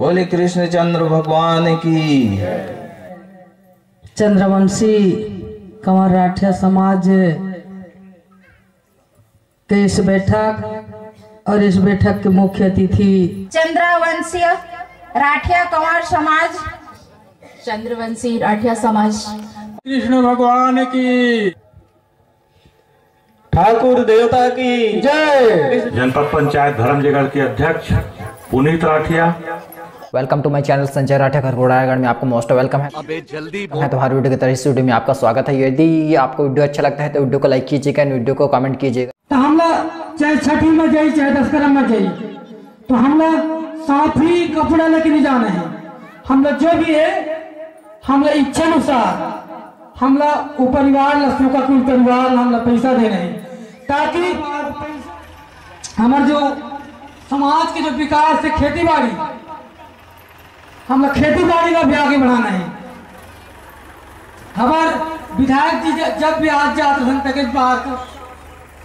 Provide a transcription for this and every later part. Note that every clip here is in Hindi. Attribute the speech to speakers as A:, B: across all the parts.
A: बोले कृष्णचंद्र भगवान की।
B: चंद्रवंशी कंवर राठिया समाज के इस बैठक और इस बैठक के मुख्य अतिथि
C: चंद्रवंशी राठिया कंवर समाज,
D: चंद्रवंशी राठिया समाज,
E: कृष्ण भगवान की,
A: ठाकुर देवता की जय।
F: जनपद पंचायत धर्मजयगढ़ के अध्यक्ष Puneet Rathiya.
G: Welcome to my channel Sanjay Rathiya Khargodagarh में आपको मोस्ट वेलकम है।
H: अबे जल्दी
G: मैं तो हर वीडियो की तरह इस वीडियो में आपका स्वागत है। यदि आपको वीडियो अच्छा लगता है तो वीडियो को लाइक कीजिएगा, वीडियो को कमेंट कीजिएगा।
B: तो हम लोग चाहे छठी में जाइए चाहे दशहरा में जाइए तो हम लोग साफ ही कपड़ा लेके नहीं जाना है। हम लोग जो भी है हम लोग इच्छा अनुसार हम लोग वो परिवार लक्ष्मी का कुल परिवार हम लोग पैसा दे रहे हैं ताकि हमारे जो समाज के जो विकास है खेती बाड़ी, हम लोग खेती बाड़ी का भी आगे बढ़ाना है। हमारे विधायक जी जब भी आज जाते हैं पैकेज बाहर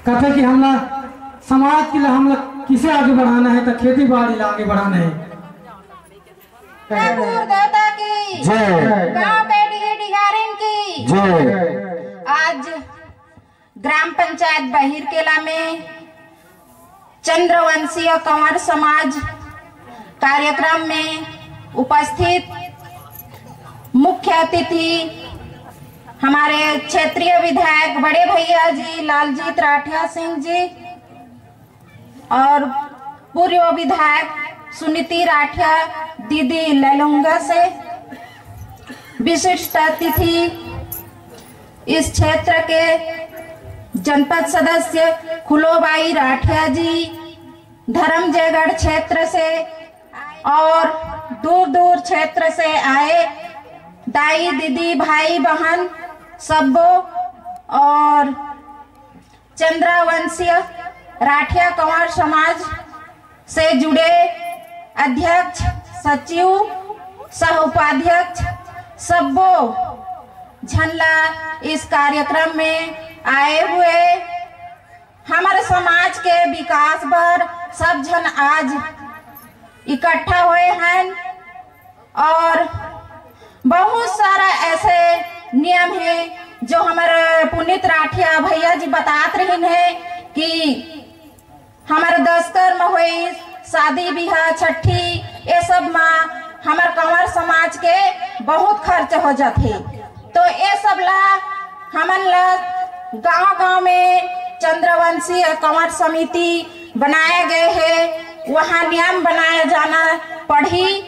B: कहते कि हम लोग समाज के लिए हम लोग किसे आगे बढ़ाना है तो खेती बाड़ी आगे बढ़ाना है।
C: ठाकुर देवता की
A: जय।
C: गांव बेटी डिगारिन की
A: जय।
C: आज ग्राम पंचायत बहिरकेला में चंद्रवंशीय कंवर समाज कार्यक्रम में उपस्थित मुख्य अतिथि हमारे क्षेत्रीय विधायक बड़े भैया जी लालजीत राठिया सिंह जी और पूर्व विधायक सुनीति राठिया दीदी ललुंगा से, विशिष्ट अतिथि इस क्षेत्र के जनपद सदस्य खुलोबाई राठिया जी धर्मजयगढ़ क्षेत्र से और दूर दूर क्षेत्र से आए दाई दीदी भाई बहन सबो और चंद्रवंशीय राठिया कंवर समाज से जुड़े अध्यक्ष सचिव सह उपाध्यक्ष सबो झनला इस कार्यक्रम में आए हुए हमारे समाज के विकास पर सब जन आज इकट्ठा हुए हैं और बहुत सारा ऐसे नियम है जो हमारे पुनीत राठिया भैया जी बतात रहे हैं कि हमारे दस्तर में हुई शादी ब्याह छठी ये सब में हमारे कंवर समाज के बहुत खर्च हो जाते, तो ये सब ला हमन ला गांव गांव में चंद्रवंशी कंवर समिति बनाए गए हैं। वहाँ नियम बनाया जाना पड़ी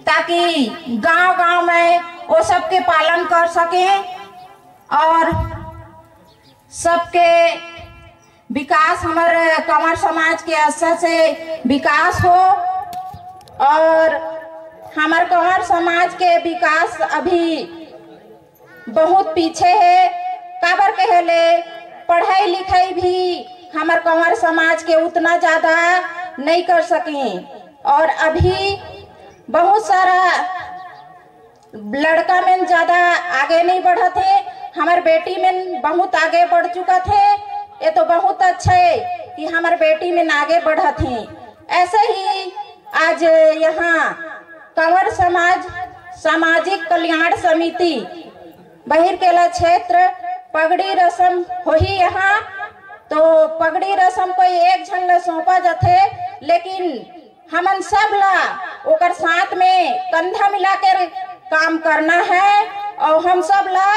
C: ताकि गांव गांव में वो सबके पालन कर सके और सबके विकास हमारे कंवर समाज के असर से विकास हो। और हमारे कंवर समाज के विकास अभी बहुत पीछे है। काबर कहले पढ़ाई लिखाई भी हमारे कंवर समाज के उतना ज्यादा नहीं कर सके और अभी बहुत सारा लड़का में ज्यादा आगे नहीं बढ़ा थे, हमारे बेटी में बहुत आगे बढ़ चुका थे। ये तो बहुत अच्छा है कि हमारे बेटी में आगे बढ़ा थे। ऐसे ही आज यहाँ कंवर समाज सामाजिक कल्याण समिति बहिरकेला क्षेत्र पगड़ी रस्म हो ही यहाँ, तो पगड़ी रस्म को एक जन ला सौंपा जाते, लेकिन हमन सब ला ओकर साथ में कंधा मिला कर काम करना है और हम सब ला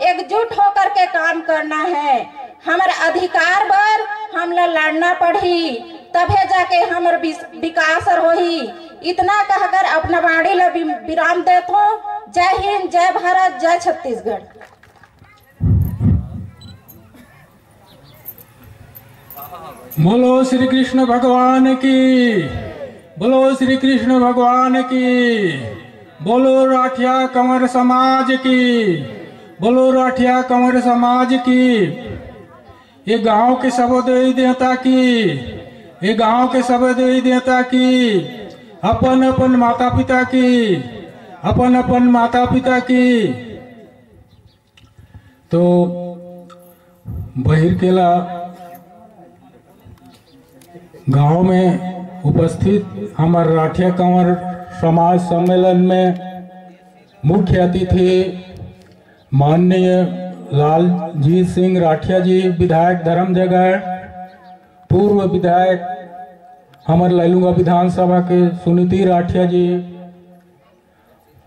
C: एकजुट होकर के काम करना है। हमारे अधिकार पर हम ला लड़ना पड़ी तभे जाके हमारे विकास होही। इतना कहकर अपना वाणी ला विराम देता हूँ। जय हिंद, जय भारत, जय छत्तीसगढ़।
E: बोलो श्री कृष्ण भगवान की, बोलो श्री कृष्ण भगवान की, बोलो राठिया कंवर समाज की, बोलो राठिया कंवर समाज की। ये गांव के सब देवी देवता की, ये गांव के सब देवी देवता की, अपन अपन माता पिता की, अपन अपन माता पिता की। तो बहिरकेला गांव में उपस्थित हमारे राठिया कंवर समाज सम्मेलन में मुख्य अतिथि माननीय लालजीत सिंह राठिया जी, विधायक धर्मजयगढ़, पूर्व विधायक हमारे लैलूंगा विधानसभा के सुनीति राठिया जी,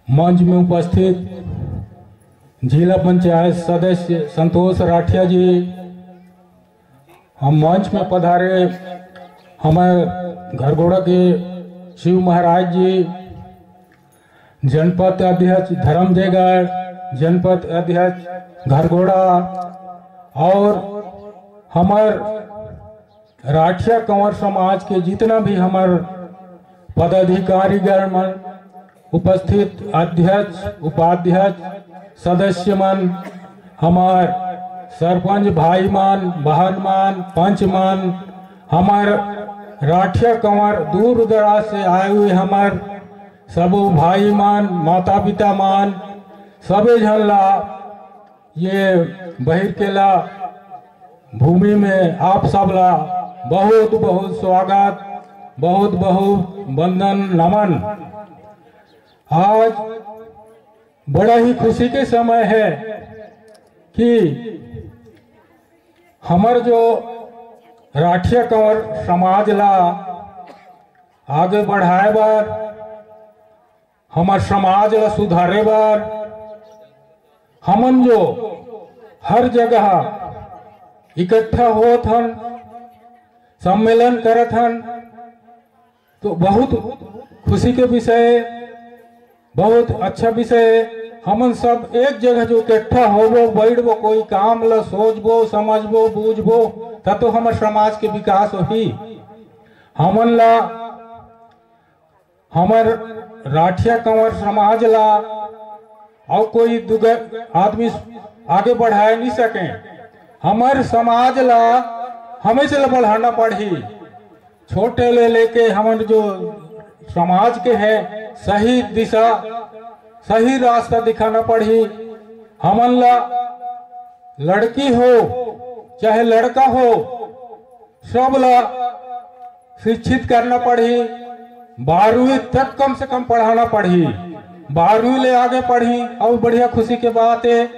E: मंच में उपस्थित जिला पंचायत सदस्य संतोष राठिया जी, हम मंच में पधारे हमारे घरघोड़ा के शिव महाराज जी, जनपद अध्यक्ष धर्मजयगढ़, जनपद अध्यक्ष घरघोड़ा और हमार राठिया कंवर समाज के जितना भी हमार पदाधिकारीगण मन उपस्थित, अध्यक्ष उपाध्यक्ष सदस्य मन, हमार सरपंच भाई मान, बहन मान, पंच मान, हमार राठिया कंवर दूर दराज से आए हुए हमार सब भाई मान, माता पिता मान, सबे झनला ये बहिरकेला भूमि में आप सबला बहुत बहुत स्वागत, बहुत बहुत वंदन नमन। आज बड़ा ही खुशी के समय है कि हमार जो राठिया कंवर समाज ला आगे बढ़ाए बार, हमार समाज ला सुधारे बार, हमन जो हर जगह इकट्ठा होत हन, सम्मेलन करत हन, तो बहुत खुशी के विषय, बहुत अच्छा विषय। हमन सब एक जगह जो इकट्ठा होबो, बैठबो, कोई काम ला सोचबो, समझबो, बूझबो, तब तो हमारे समाज के विकास होही। हमन ला हमार राठिया कंवर समाज ला और कोई आदमी आगे बढ़ाए नहीं सके। हमारे समाज ला हमें से बढ़ाना पड़ी, छोटे ले लेके हमारे जो समाज के है सही दिशा, सही रास्ता दिखाना पड़ी। हमन ला लड़की हो चाहे लड़का हो, सब ला शिक्षित करना पड़ी। 12वीं तक कम से कम पढ़ाना पड़ी, 12वीं ले आगे पढ़ी। और बढ़िया खुशी के बात है,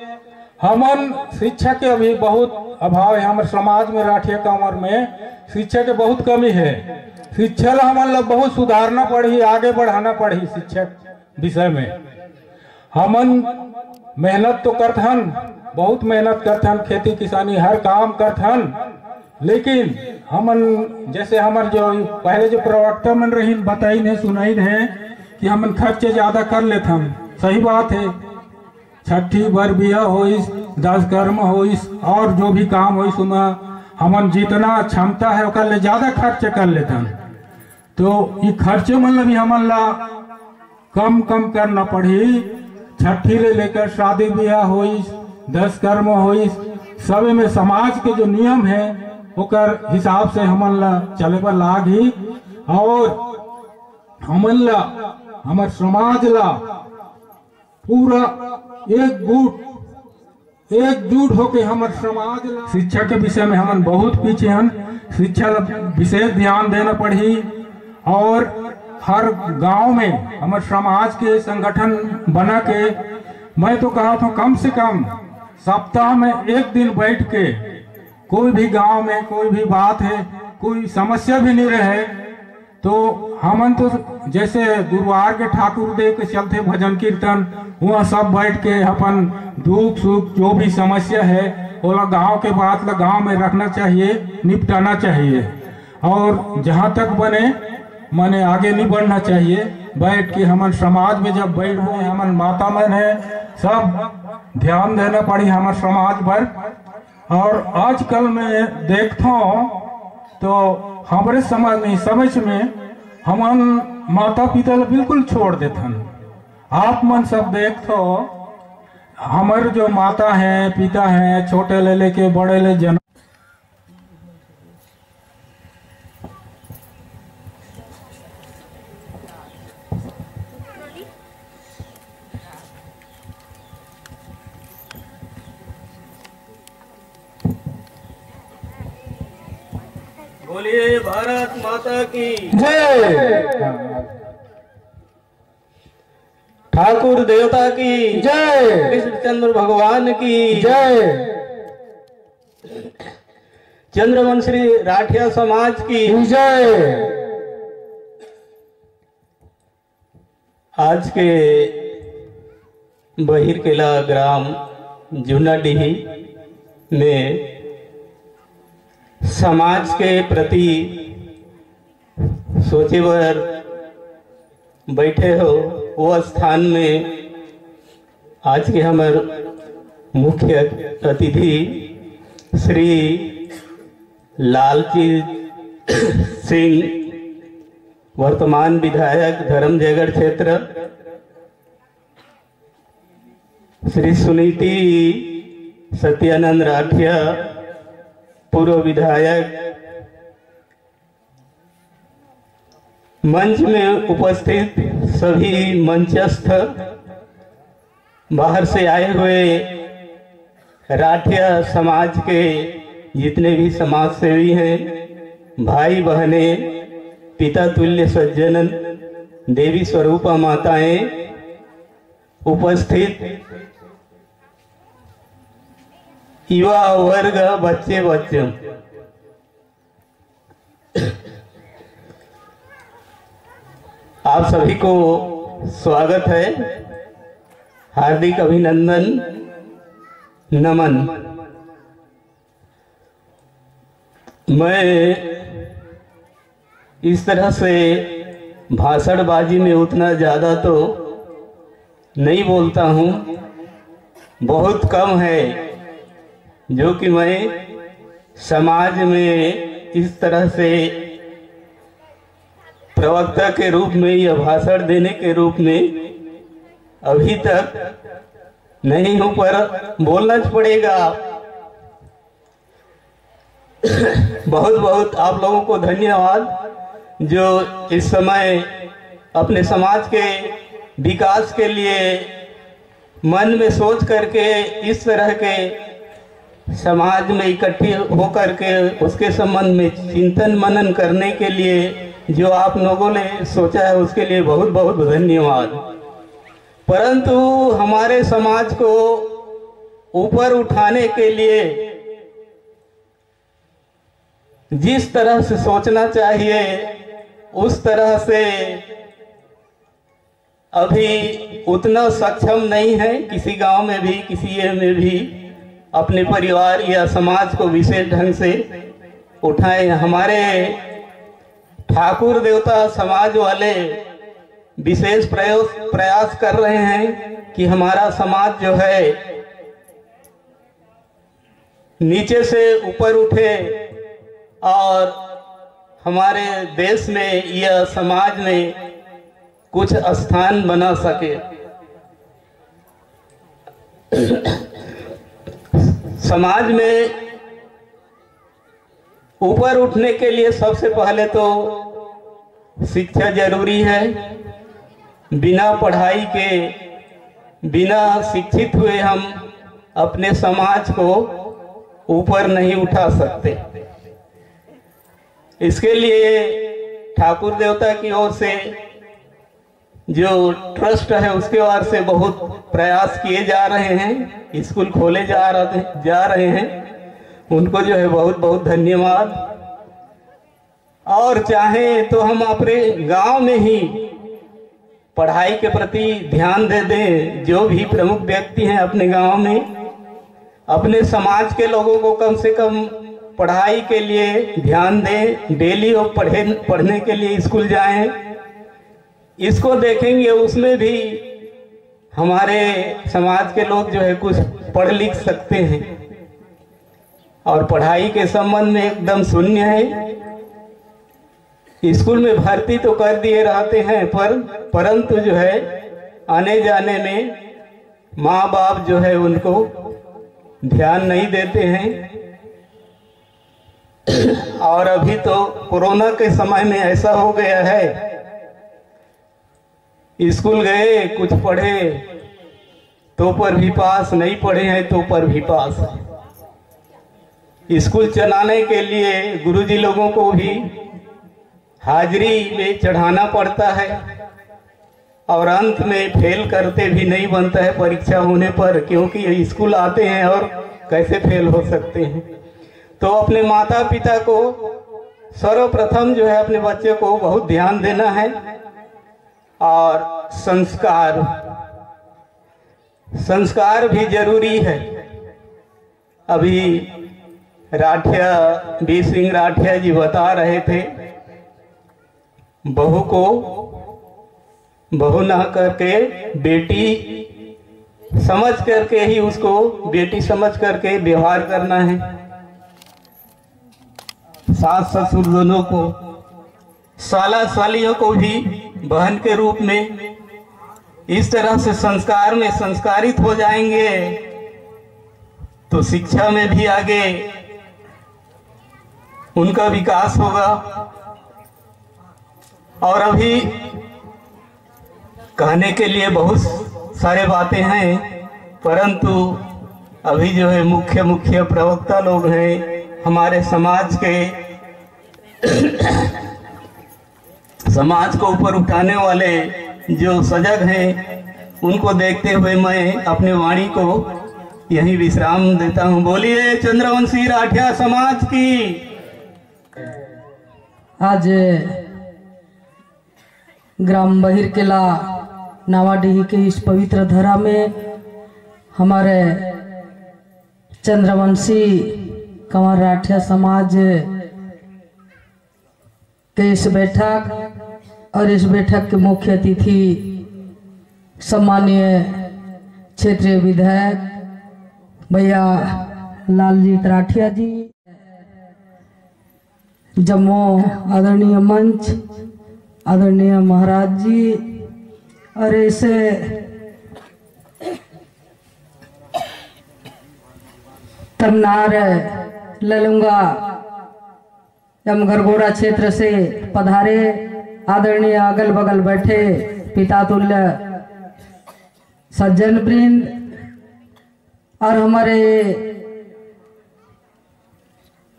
E: हमन शिक्षा के अभी बहुत अभाव है हमारे समाज में। राठिया कंवर में शिक्षा के बहुत कमी है। शिक्षा ला हमन ला बहुत सुधारना पड़ी, आगे बढ़ाना पड़ी। शिक्षा विषय में हमन मेहनत तो करथन, बहुत मेहनत करथन, खेती किसानी हर काम करथन, लेकिन हमन जैसे हमारे जो पहले जो प्रवक्ता मन रही बताई ने सुनाई है कि हमन खर्चे ज्यादा कर लेथन। सही बात है, छठी बर बिया होइस, 10 कर्म होइस और जो भी काम होइस उमा हमन जितना क्षमता है ओकर ले ज्यादा खर्च कर लेथन। तो ये खर्चे मन भी हमन ला कम कम करना पड़ी। छठी ले लेकर शादी ब्याह होइस, 10 कर्म होइस, सब में समाज के जो नियम है ओकर हिसाब से हमन ला चले पर लाग ही। और हमन ला हमार समाज ला पूरा एकजुट होके हमार समाज ला शिक्षा के विषय में हमन बहुत पीछे हन। शिक्षा विशेष ध्यान देना पड़ी और हर गांव में हमारे समाज के संगठन बना के, मैं तो कहा था कम से कम सप्ताह में एक दिन बैठ के कोई भी गांव में कोई भी बात है, कोई समस्या भी नहीं रहे, तो हमन तो जैसे गुरुवार के ठाकुर देव के चलते भजन कीर्तन, वहाँ सब बैठ के अपन दुख सुख जो भी समस्या है वो गाँव के बात ला गाँव में रखना चाहिए, निपटाना चाहिए। और जहाँ तक बने माने आगे नहीं बढ़ना चाहिए। बैठ के हमन समाज में जब बैठ हुए हमन माता मन है, सब ध्यान देना पड़ी हमारे समाज पर। और आजकल मैं देखता हूँ तो हमारे समझ में हमन माता पिता बिल्कुल छोड़ देथन। आप मन सब देखो, हमारे जो माता हैं पिता हैं, छोटे ले लेके बड़े ले जन
A: बोलिए भारत माता की
B: जय।
A: ठाकुर देवता की जय, कृष्णचंद्र भगवान की जय, चंद्रवंशी राठिया समाज की जय। आज के बहिरकेला ग्राम जूनाडीही में समाज के प्रति सोचेवर बैठे हो, वो स्थान में आज के हमारे मुख्य अतिथि श्री लालजी सिंह, वर्तमान विधायक धर्मजयगढ़ क्षेत्र, श्री सुनीति सत्यानंद राठिया पूर्व विधायक, मंच में उपस्थित सभी मंचस्थ बाहर से आए हुए राठिया समाज के जितने भी समाज सेवी हैं, भाई बहने, पिता तुल्य सज्जन, देवी स्वरूपा माताएं, उपस्थित युवा वर्ग, बच्चे बच्चों, आप सभी को स्वागत है, हार्दिक अभिनंदन, नमन। मैं इस तरह से भाषणबाजी में उतना ज़्यादा तो नहीं बोलता हूँ, बहुत कम है जो कि मैं समाज में इस तरह से प्रवक्ता के रूप में या भाषण देने के रूप में अभी तक नहीं हूं, पर बोलना पड़ेगा। बहुत बहुत आप लोगों को धन्यवाद जो इस समय अपने समाज के विकास के लिए मन में सोच करके इस तरह के समाज में इकट्ठे होकर के उसके संबंध में चिंतन मनन करने के लिए जो आप लोगों ने सोचा है, उसके लिए बहुत बहुत धन्यवाद। परंतु हमारे समाज को ऊपर उठाने के लिए जिस तरह से सोचना चाहिए उस तरह से अभी उतना सक्षम नहीं है। किसी गांव में भी, किसी ये में भी अपने परिवार या समाज को विशेष ढंग से उठाए। हमारे ठाकुर देवता समाज वाले विशेष प्रयास कर रहे हैं कि हमारा समाज जो है नीचे से ऊपर उठे और हमारे देश में या समाज में कुछ स्थान बना सके। समाज में ऊपर उठने के लिए सबसे पहले तो शिक्षा जरूरी है। बिना पढ़ाई के, बिना शिक्षित हुए हम अपने समाज को ऊपर नहीं उठा सकते। इसके लिए ठाकुर देवता की ओर से जो ट्रस्ट है उसके ओर से बहुत प्रयास किए जा रहे हैं, स्कूल खोले जा रहे हैं, उनको जो है बहुत बहुत धन्यवाद। और चाहे तो हम अपने गांव में ही पढ़ाई के प्रति ध्यान दे दें। जो भी प्रमुख व्यक्ति हैं अपने गांव में, अपने समाज के लोगों को कम से कम पढ़ाई के लिए ध्यान दें। डेली वो पढ़ने के लिए स्कूल जाएं। इसको देखेंगे उसमें भी हमारे समाज के लोग जो है कुछ पढ़ लिख सकते हैं। और पढ़ाई के संबंध में एकदम शून्य है। स्कूल में भर्ती तो कर दिए रहते हैं परंतु जो है आने जाने में माँ बाप जो है उनको ध्यान नहीं देते हैं। और अभी तो कोरोना के समय में ऐसा हो गया है, स्कूल गए, कुछ पढ़े तो पर भी पास, नहीं पढ़े हैं तो पर भी पास। स्कूल चलाने के लिए गुरुजी लोगों को भी हाजिरी में चढ़ाना पड़ता है। और अंत में फेल करते भी नहीं बनता है परीक्षा होने पर, क्योंकि स्कूल आते हैं और कैसे फेल हो सकते हैं। तो अपने माता पिता को सर्वप्रथम जो है अपने बच्चे को बहुत ध्यान देना है। और संस्कार भी जरूरी है। अभी राठिया बी सिंह राठिया जी बता रहे थे, बहू को बहू ना करके बेटी समझ करके ही उसको बेटी समझ करके व्यवहार करना है। सास ससुर दोनों को, साला सालियों को भी बहन के रूप में इस तरह से संस्कार में संस्कारित हो जाएंगे तो शिक्षा में भी आगे उनका विकास होगा। और अभी कहने के लिए बहुत सारे बातें हैं, परंतु अभी जो है मुख्य प्रवक्ता लोग हैं हमारे समाज के समाज को ऊपर उठाने वाले जो सजग हैं, उनको देखते हुए मैं अपने वाणी को यही विश्राम देता हूं। बोलिए चंद्रवंशी राठिया समाज की।
B: आज ग्राम बहिरकेला नावाडीही के इस पवित्र धरा में हमारे चंद्रवंशी कंवर राठिया समाज के इस बैठक और इस बैठक के मुख्य अतिथि सम्मानीय क्षेत्रीय विधायक भैया लालजीत राठिया जी, जम्मू आदरणीय मंच आदरणीय महाराज जी, और ऐसे तमनार ललुंगा एवं गरगोड़ा क्षेत्र से पधारे आदरणीय अगल बगल बैठे पिता तुल्य सज्जन वृंद और हमारे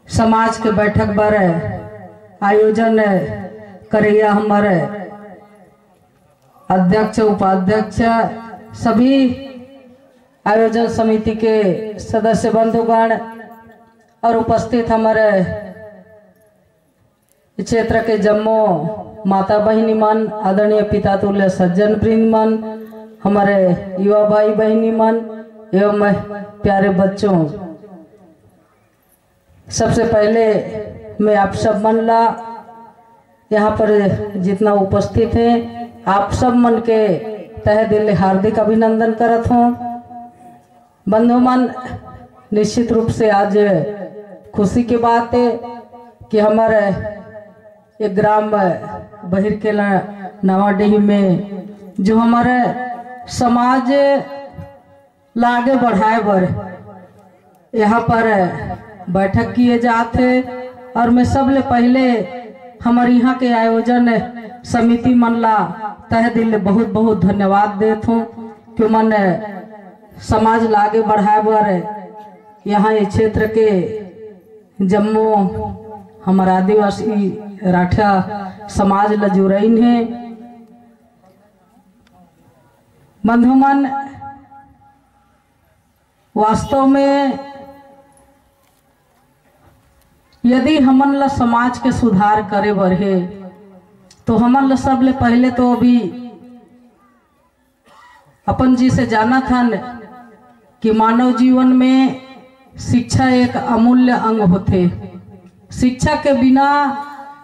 B: समाज के बैठक पर आयोजन करिया हमारे अध्यक्ष उपाध्यक्ष सभी आयोजन समिति के सदस्य बंधुगण और उपस्थित हमारे क्षेत्र के जम्मू माता बहिनी मन, आदरणीय पिता तुल्य सज्जन वृंद मन, हमारे युवा भाई बहिनी मन एवं प्यारे बच्चों, सबसे पहले मैं आप सब मन ला यहाँ पर जितना उपस्थित है आप सब मन के तहे दिल हार्दिक अभिनंदन करत हूँ। बंधु मन, निश्चित रूप से आज खुशी की बात है कि हमारे एक ग्राम बहिरकेला नावाडीही में जो हमारे समाज लागे बढ़ाए बर यहाँ पर बैठक किए जाते, और मैं सबले पहले हमारे यहाँ के आयोजन समिति मन ला तहे दिल बहुत बहुत धन्यवाद देत हूँ कि मन समाज लागे बढ़ाए बर यहाँ ये क्षेत्र के जम्मू हमारा आदिवासी राठिया समाज ला जुड़इन है। बंधुमन, वास्तव में यदि हमन ला समाज के सुधार करे बर है तो हमन ला सबले पहले तो अभी अपन जी से जाना था कि मानव जीवन में शिक्षा एक अमूल्य अंग होते। शिक्षा के बिना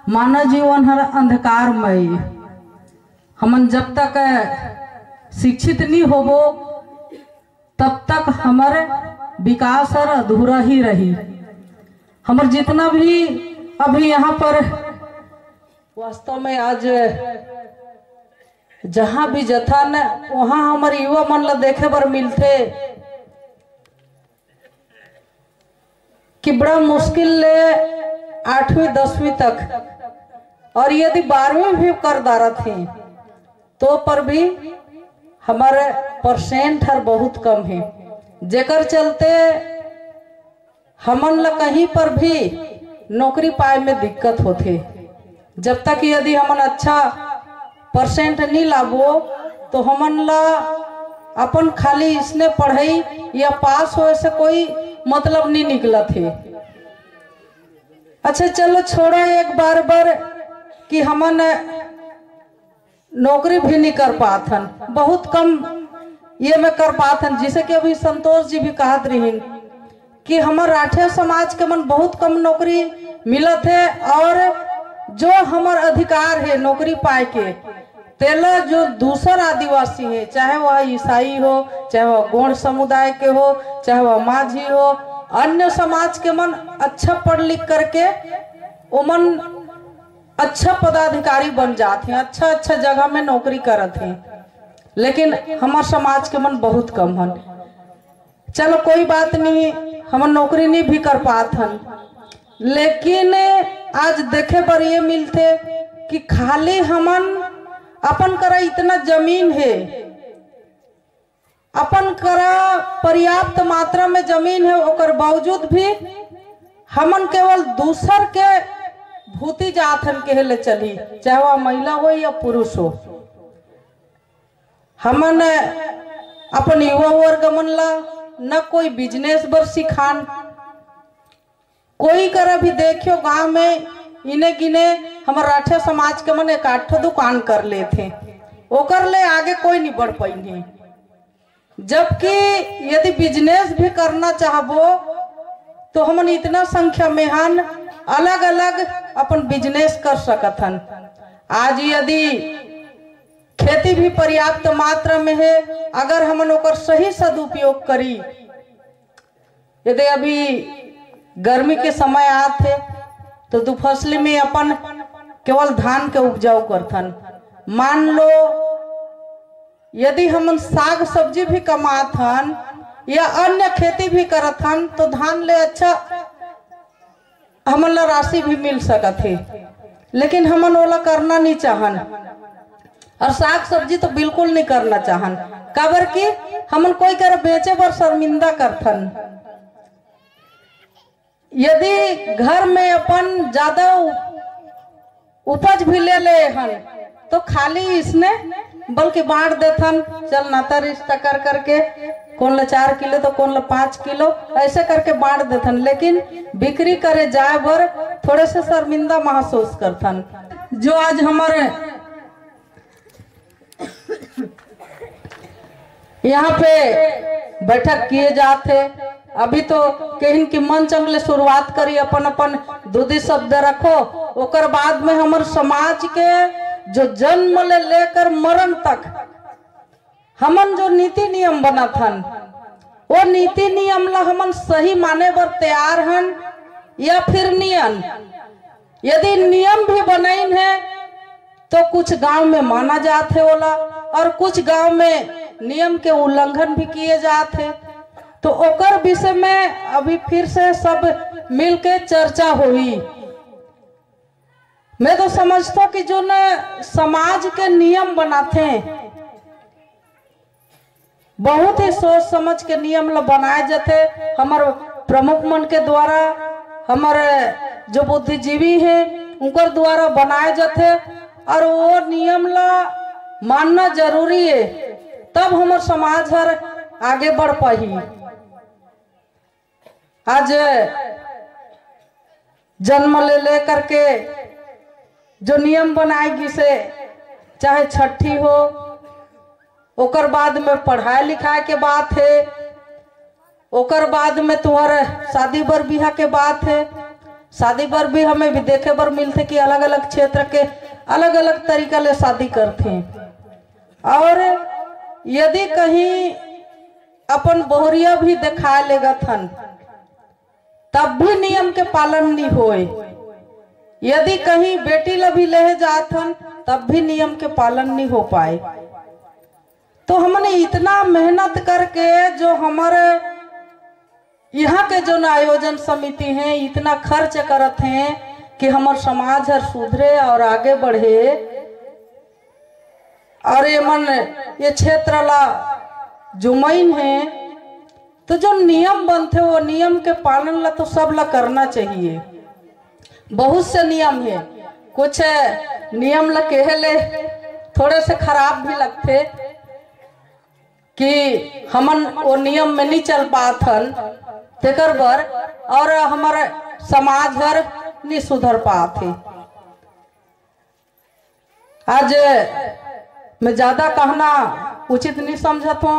B: मानव जीवन हर अंधकारमय। हमन जब तक शिक्षित नहीं होबो तब तक हमारे विकास हर अधूरा ही रही। हमारे जितना भी अभी यहाँ पर वास्तव में आज जहाँ भी जथा न वहाँ हमारे युवा मन ला देखे बर मिलते कि बड़ा मुश्किल ले 8वीं 10वीं तक और यदि 12वीं भी कर दारत है तो पर भी हमारे परसेंट हर बहुत कम है, जेकर चलते हमन ला कहीं पर भी नौकरी पाए में दिक्कत होते। जब तक यदि हमन अच्छा परसेंट नहीं लाबो
H: तो हमन ला अपन खाली इसने पढ़ाई या पास होए से कोई मतलब नहीं निकला थे। अच्छा चलो छोड़ो एक बार कि हमन नौकरी भी नहीं कर पाथन, बहुत कम ये में कर पाथन। जिसे कि अभी संतोष जी भी कहत रही कि हमार राठिया समाज के मन बहुत कम नौकरी मिलत है, और जो हमार अधिकार है नौकरी पाए के तेला जो दूसर आदिवासी है, चाहे वह ईसाई हो, चाहे वह गौड़ समुदाय के हो, चाहे वह माझी हो, अन्य समाज के मन अच्छा पढ़ लिख करके उमन अच्छा पदाधिकारी बन जाते हैं, अच्छा अच्छा जगह में नौकरी करते हैं। लेकिन हमारे समाज के मन बहुत कम हन। चलो कोई बात नहीं, हम नौकरी नहीं भी कर पात हन, लेकिन आज देखे पर ये मिलते कि खाली हमन अपन करा इतना जमीन है, अपन करा पर्याप्त मात्रा में जमीन है, ओकर बावजूद भी हमन केवल दूसर के भूति जाथन के ले चली, चाहे वह महिला हो या पुरुष हो। हमन अपन युवा वर्ग मन ला न कोई बिजनेस बर सिखान, कोई करा भी देखियो गांव में इने गिने हमारे राठिया समाज के मन एक आठ दुकान कर ले थे, ओकर ले आगे कोई नहीं बढ़ पाई। जबकि यदि बिजनेस भी करना चाहबो तो हमन इतना संख्या में हन, अलग अलग अपन बिजनेस कर सकत हन। आज यदि खेती भी पर्याप्त मात्रा में है, अगर हमन ओकर सही सदुपयोग करी, यदि अभी गर्मी के समय आते तो दुफसली में अपन केवल धान के उपजाऊ करथन। मान लो यदि हमन साग सब्जी भी कमाथन या अन्य खेती भी करथन तो धान ले अच्छा हमन ला राशि भी मिल सकत है, लेकिन हमन ओला करना नहीं चाहन, और साग सब्जी तो बिल्कुल नहीं करना चाहन। काबर कि हमन कोई कर बेचे बर शर्मिंदा करथन। यदि घर में अपन ज्यादा उपज भी ले ले हन तो खाली इसने बल्कि बांट देथन, चल नाता रिश्ता कर करके कौन ला 4 किलो तो कौन ला 5 किलो ऐसे करके बांट देथन, लेकिन बिक्री करे जाए बर थोड़े से शर्मिंदा महसूस करथन। जो आज हमारे यहाँ पे बैठक किए जाते, अभी तो कहीं की मन चंगले शुरुआत करी, अपन अपन दूधी शब्द रखो, ओकर बाद में हमारे समाज के जो जन्म ले लेकर मरण तक हमन जो नीति नियम बना थन, वो नीति नियम ला हमन सही माने बर तैयार हन या फिर नियम। यदि नियम भी बनाइन है तो कुछ गांव में माना जाते होला, और कुछ गांव में नियम के उल्लंघन भी किए जाते, तो ओकर विषय में अभी फिर से सब मिलके चर्चा हुई। मैं तो समझता हूँ कि जो न समाज के नियम बनाते हैं, बहुत ही सोच समझ के नियम ला बनाए जाते, हमारे प्रमुख मन के द्वारा, हमारे जो बुद्धिजीवी हैं उनके द्वारा बनाए जाते, और वो नियम ला मानना जरूरी है, तब हमारे समाज हर आगे बढ़ पाही। आज जन्म ले लेकर के जो नियम बनाएगी से, चाहे छठी हो, ओकर बाद में पढ़ाई लिखाई के बात है, ओकर बाद में तुम्हारे शादी बर बिहा के बात है। शादी बर भी हमें भी देखे बर मिलते कि अलग अलग क्षेत्र के अलग अलग तरीका ले शादी करते हैं, और यदि कहीं अपन बोहरिया भी दिखा लेगा थन तब भी नियम के पालन नहीं होए। यदि कहीं बेटी ला भी ले जाथन तब भी नियम के पालन नहीं हो पाए। तो हमने इतना मेहनत करके जो हमारे यहाँ के जो आयोजन समिति हैं इतना खर्च करते हैं कि हमारे समाज हर सुधरे और आगे बढ़े, और ये क्षेत्र ला जुमैन है, तो जो नियम बनते वो नियम के पालन ला तो सब ला करना चाहिए। बहुत से नियम है, कुछ नियम ला कहे ले थोड़े से खराब भी लगते, कि हमन वो नियम में नहीं चल पात हन तेकर बर और हमारे समाज हर नहीं सुधर पात है। आज मैं ज्यादा कहना उचित नहीं समझत हूँ,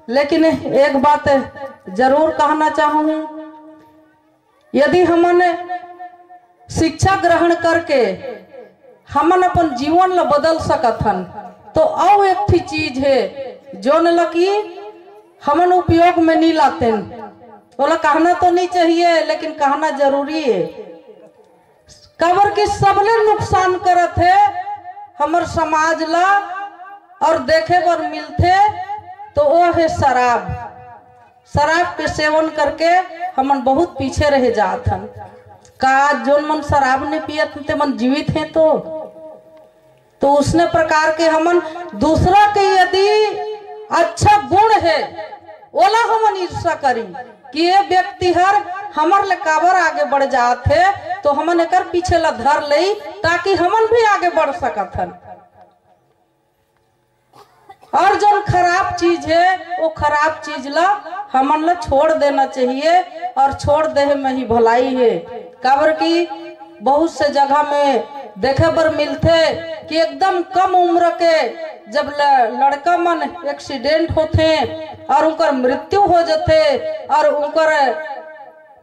H: लेकिन एक बात जरूर कहना चाहूँ, यदि हमन शिक्षा ग्रहण करके हमन अपन जीवन ला बदल सकत हन तो और एक थी चीज है जो न लकी हमन उपयोग में नहीं लाते, बोला कहना तो नहीं चाहिए लेकिन कहना जरूरी है। कबर की सबले नुकसान करत है हमर समाज ला और देखे बर मिलते तो वो है शराब। शराब के सेवन करके हमन बहुत पीछे रह जात हन। का जोन मन शराब नहीं पियत ते मन जीवित हैं तो उसने प्रकार के हमन दूसरा के यदि अच्छा गुण है ओला हमन ईर्षा करी कि ये व्यक्ति हर हमर ले काबर आगे बढ़ जात है तो हमन एकर पीछे ला धर लई ताकि हमन भी आगे बढ़ सकत हन। और जो खराब चीज है वो खराब चीज ला हमन ला छोड़ देना चाहिए और छोड़ दे में ही भलाई है। काबर की बहुत से जगह में देखे बर मिलते कि एकदम कम उम्र के जब लड़का मन एक्सीडेंट होते और उनकर मृत्यु हो जाते और उनकर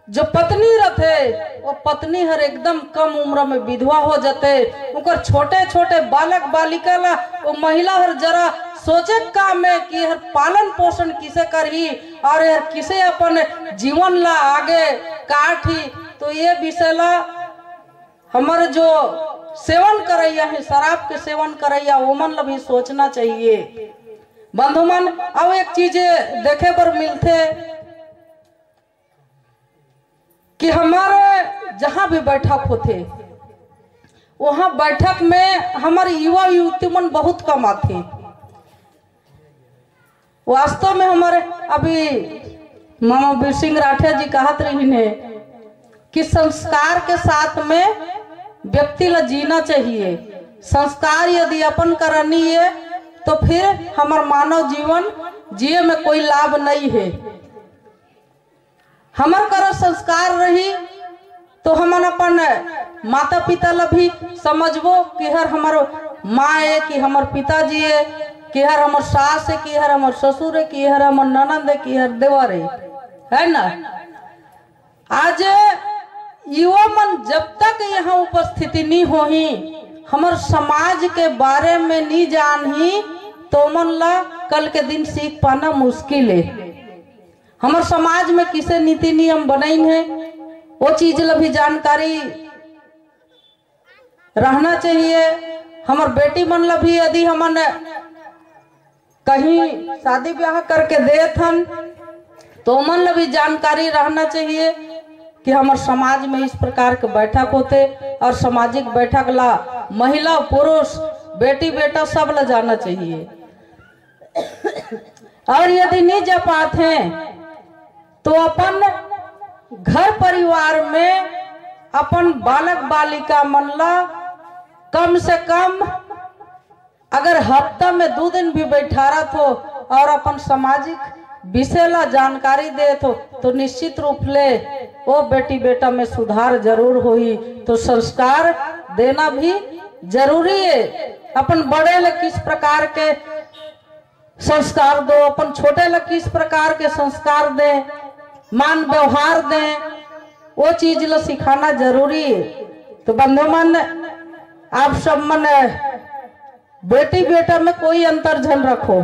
H: जो पत्नी रहते वो पत्नी हर एकदम कम उम्र में विधवा हो जाते, उनकर छोटे छोटे बालक बालिका ला वो महिला हर जरा सोचे काम है कि हर पालन पोषण किसे करही और यार किसे अपन जीवन ला आगे काटी। तो ये विषय ला हमारे जो सेवन करैया है शराब के सेवन करैया वो मन ला भी सोचना चाहिए। बंधुमन अब एक चीज देखे पर मिलते कि हमारे जहाँ भी बैठक होते वहाँ बैठक में हमारे युवा युवती मन बहुत कम आते। वास्तव में हमारे अभी मामा वीर सिंह राठिया जी कहत रही है कि संस्कार के साथ में व्यक्ति ला जीना चाहिए। संस्कार यदि अपन करनी है तो फिर हमार मानव जीवन जिए में कोई लाभ नहीं है। हमार कर संस्कार रही तो हमन अपन माता पिता ला भी समझबो कि हर हमार माँ है कि हमार पिताजी है कि हर हमार सास है कि हर हमार ससुर है कि हर हमार ननद है कि हर देवर है ना। आज युवा मन जब तक यहाँ उपस्थिति नहीं होही हमार समाज के बारे में नहीं जानही तो मन ला कल के दिन सीख पाना मुश्किल है। हमार समाज में किसे नीति नियम बनाई है वो चीज ला भी जानकारी रहना चाहिए। हमार बेटी मन ला भी यदि हमन कहीं शादी ब्याह करके देत हन तो मन ला भी जानकारी रहना चाहिए कि हमारे समाज में इस प्रकार के बैठक होते और सामाजिक बैठक ला महिला पुरुष बेटी बेटा सब ला जाना चाहिए। और यदि नहीं जा पाते हैं तो अपन घर परिवार में अपन बालक बालिका मन ला कम से कम अगर हफ्ता में 2 दिन भी बैठारा तो और अपन सामाजिक विषय ला जानकारी दे तो निश्चित रूप ले वो बेटी बेटा में सुधार जरूर होई। तो संस्कार देना भी जरूरी है। अपन बड़े ले किस प्रकार के संस्कार दो, अपन छोटे ले किस प्रकार के संस्कार दे, मान व्यवहार दे, वो चीज ला सिखाना जरूरी है। तो बंधुमन आप सब मन बेटी बेटा में कोई अंतर झन रखो,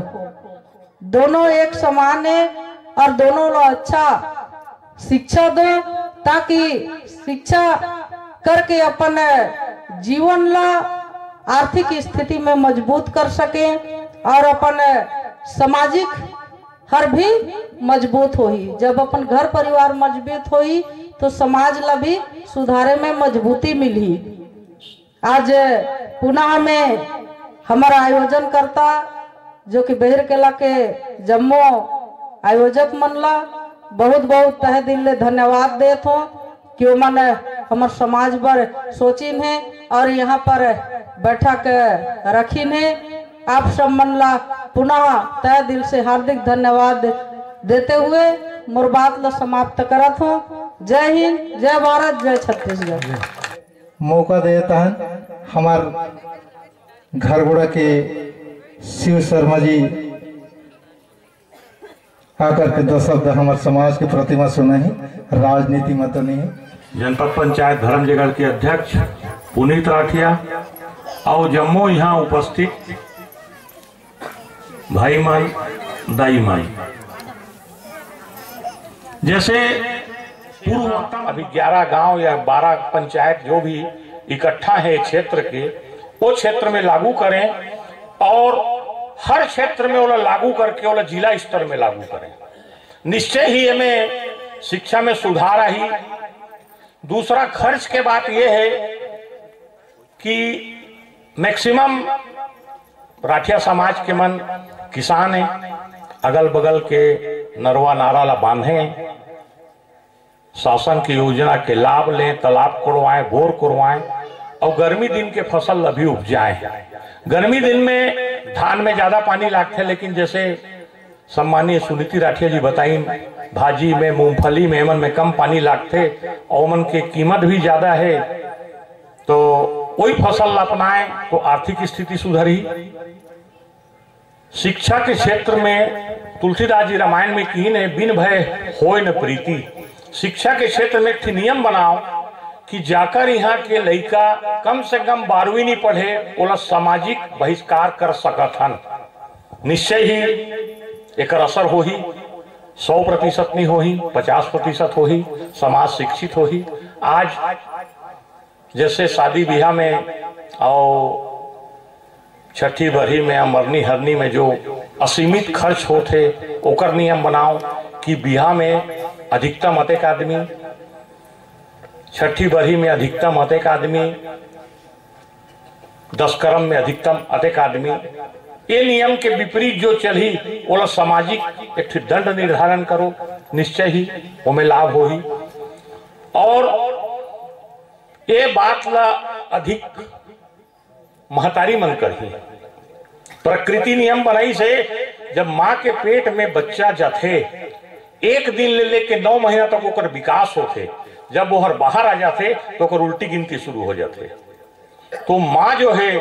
H: दोनों एक समान है और दोनों ला अच्छा शिक्षा दो ताकि शिक्षा करके अपन जीवन ला आर्थिक स्थिति में मजबूत कर सके और अपन सामाजिक हर भी मजबूत होई। जब अपन घर परिवार मजबूत होई तो समाज ला भी सुधारे में मजबूती मिली। आज पुनः में हमारा आयोजन करता जो कि बहिर केला के जम्मू आयोजक मन ला बहुत बहुत तहे दिल ले धन्यवाद देत हो कि वो मन हमार समाज पर सोचिन है और यहाँ पर बैठक रखीन है। आप सब मन ला पुनः तय दिल से हार्दिक धन्यवाद देते हुए मोर बात ला समाप्त करत हूँ। जय हिंद, जय भारत, जय छत्तीसगढ़।
I: मौका देता है हमार घरगोड़ा के शिव शर्मा जी आकर के 2 शब्द हमारे समाज की प्रतिमा सुनाई, राजनीति में तो नहीं।
F: जनपद पंचायत धर्मजयगढ़ के अध्यक्ष पुनीत राठिया और जम्मो यहाँ उपस्थित भाई माई दाई माई, जैसे पूर्व अभी 11 गांव या 12 पंचायत जो भी इकट्ठा है क्षेत्र के, वो क्षेत्र में लागू करें और हर क्षेत्र में वो लागू करके वो जिला स्तर में लागू करें। निश्चय ही हमें शिक्षा में सुधार आई। दूसरा खर्च के बात यह है कि मैक्सिमम राठिया समाज के मन किसान है, अगल बगल के नरवा नारा ला बांधे, शासन की योजना के लाभ लें, तालाब कोड़वाएं, बोर कोड़वाएं और गर्मी दिन के फसल अभी उपजाएं। गर्मी दिन में धान में ज्यादा पानी लगते है, लेकिन जैसे सम्मानीय सुनीति राठिया जी बताई, भाजी में, मूंगफली में एमन में कम पानी लगते और मन के कीमत भी ज्यादा है, तो वही फसल अपनाएं तो आर्थिक स्थिति सुधरी। शिक्षा के क्षेत्र में तुलसीदास जी रामायण में कीन है, बिन भय होय न प्रीति। शिक्षा के क्षेत्र में एक नियम बनाओ कि जाकर यहाँ के लड़का कम से कम 12वीं नहीं पढ़े, ओला सामाजिक बहिष्कार कर सकत हन। निश्चय ही एक असर हो ही, 100% नहीं हो ही, 50% हो ही, समाज शिक्षित हो ही। आज जैसे शादी ब्याह में और छठी बरही में या मरनी हरनी में जो असीमित खर्च होते, ओकर नियम बनाओ कि ब्याह में अधिकतम अतेक आदमी, छठी बरही में अधिकतम अतेक आदमी, 10 कर्म में अधिकतम अतेक आदमी। ये नियम के विपरीत जो चली वो सामाजिक एक दंड निर्धारण करो, निश्चय ही वो में लाभ हो ही। और ये बात ला अधिक महतारी मन कर ही प्रकृति नियम बनाई से, जब माँ के पेट में बच्चा जाते 1 दिन ले लेके 9 महीना तक ओकर विकास होते, जब वो हर बाहर आ जाते तो ओकर उल्टी गिनती शुरू हो जाते। तो माँ जो है,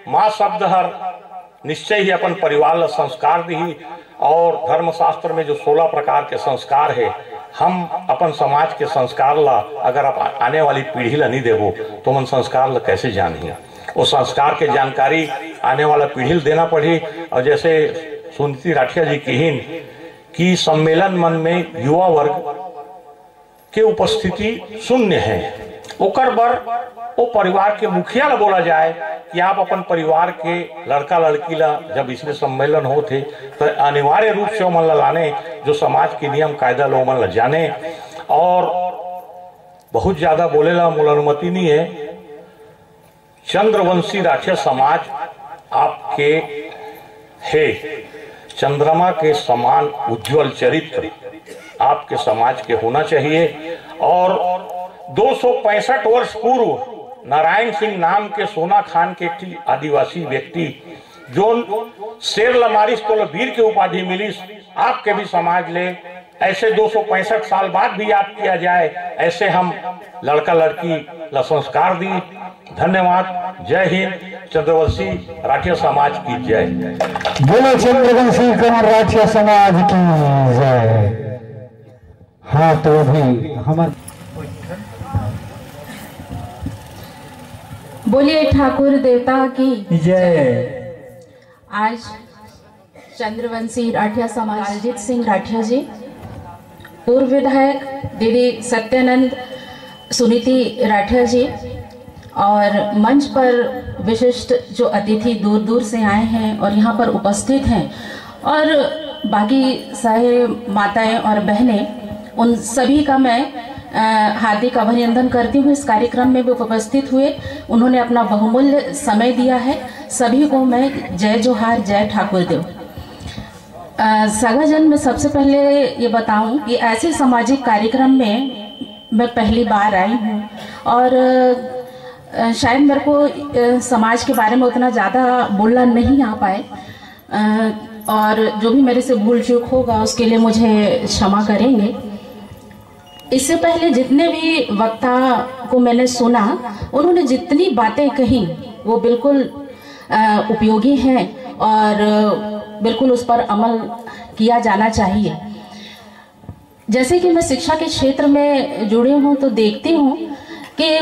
F: माँ शब्द हर निश्चय ही अपन परिवार ला संस्कार दी। और धर्मशास्त्र में जो 16 प्रकार के संस्कार है, हम अपन समाज के संस्कार ला अगर आप आने वाली पीढ़ी ला नहीं देवो तो मन संस्कार ला कैसे जानिए। वो संस्कार के जानकारी आने वाला पीढ़ी देना पड़ी। और जैसे सुनीति राठिया जी कहिन कि सम्मेलन मन में युवा वर्ग के उपस्थिति शून्य है, ओकर बर वो परिवार के मुखिया ला बोला जाए कि आप अपन परिवार के लड़का लड़की ला जब इसमें सम्मेलन होते तो अनिवार्य रूप से मन ला लाने, जो समाज के नियम कायदा लो मन ला जाने। और बहुत ज्यादा बोले ला मोल अनुमति नहीं है। चंद्रवंशी राठिया समाज आपके है, चंद्रमा के समान उज्जवल चरित्र आपके समाज के होना चाहिए। और 265 वर्ष पूर्व नारायण सिंह नाम के सोना खान के एक आदिवासी व्यक्ति जो शेर लमारिस तो वीर की उपाधि मिली, आपके भी समाज ले ऐसे 265 साल बाद भी याद किया जाए, ऐसे हम लड़का लड़की ला संस्कार दी। धन्यवाद। जय हिंद। चंद्रवंशी राठिया समाज की जय।
I: बोलो चंद्रवंशी कंवर राठिया समाज की जय। हाँ तो अभी हमारे
D: बोलिए ठाकुर देवता की
I: जय।
D: आज चंद्रवंशी राठिया समाज अजीत सिंह राठिया जी, पूर्व विधायक दीदी सत्यानंद सुनीति राठिया जी और मंच पर विशिष्ट जो अतिथि दूर दूर से आए हैं और यहाँ पर उपस्थित हैं, और बाकी सारे माताएं और बहनें, उन सभी का मैं हार्दिक अभिनंदन करती हूँ। इस कार्यक्रम में भी उपस्थित हुए, उन्होंने अपना बहुमूल्य समय दिया है। सभी को मैं जय जोहार, जय ठाकुर देव। सगाजन में सबसे पहले ये बताऊं कि ऐसे सामाजिक कार्यक्रम में मैं पहली बार आई हूँ और शायद मेरे को समाज के बारे में उतना ज़्यादा बोलना नहीं आ पाए, और जो भी मेरे से भूल चूक होगा उसके लिए मुझे क्षमा करेंगे। इससे पहले जितने भी वक्ता को मैंने सुना, उन्होंने जितनी बातें कही वो बिल्कुल उपयोगी हैं और बिल्कुल उस पर अमल किया जाना चाहिए। जैसे कि मैं शिक्षा के क्षेत्र में जुड़ी हूँ तो देखती हूँ कि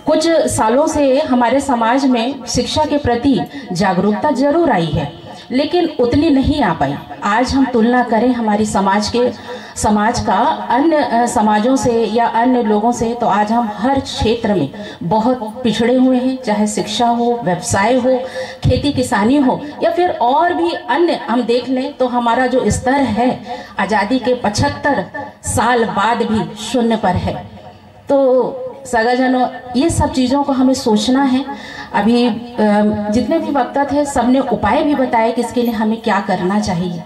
D: कुछ सालों से हमारे समाज में शिक्षा के प्रति जागरूकता जरूर आई है, लेकिन उतनी नहीं आ पाई। आज हम तुलना करें हमारी समाज का अन्य समाजों से या अन्य लोगों से, तो आज हम हर क्षेत्र में बहुत पिछड़े हुए हैं, चाहे शिक्षा हो, व्यवसाय हो, खेती किसानी हो या फिर और भी अन्य हम देख लें तो हमारा जो स्तर है आज़ादी के 75 साल बाद भी शून्य पर है। तो सगाजनों, ये सब चीज़ों को हमें सोचना है। अभी जितने भी वक्ता थे सबने उपाय भी बताए कि इसके लिए हमें क्या करना चाहिए।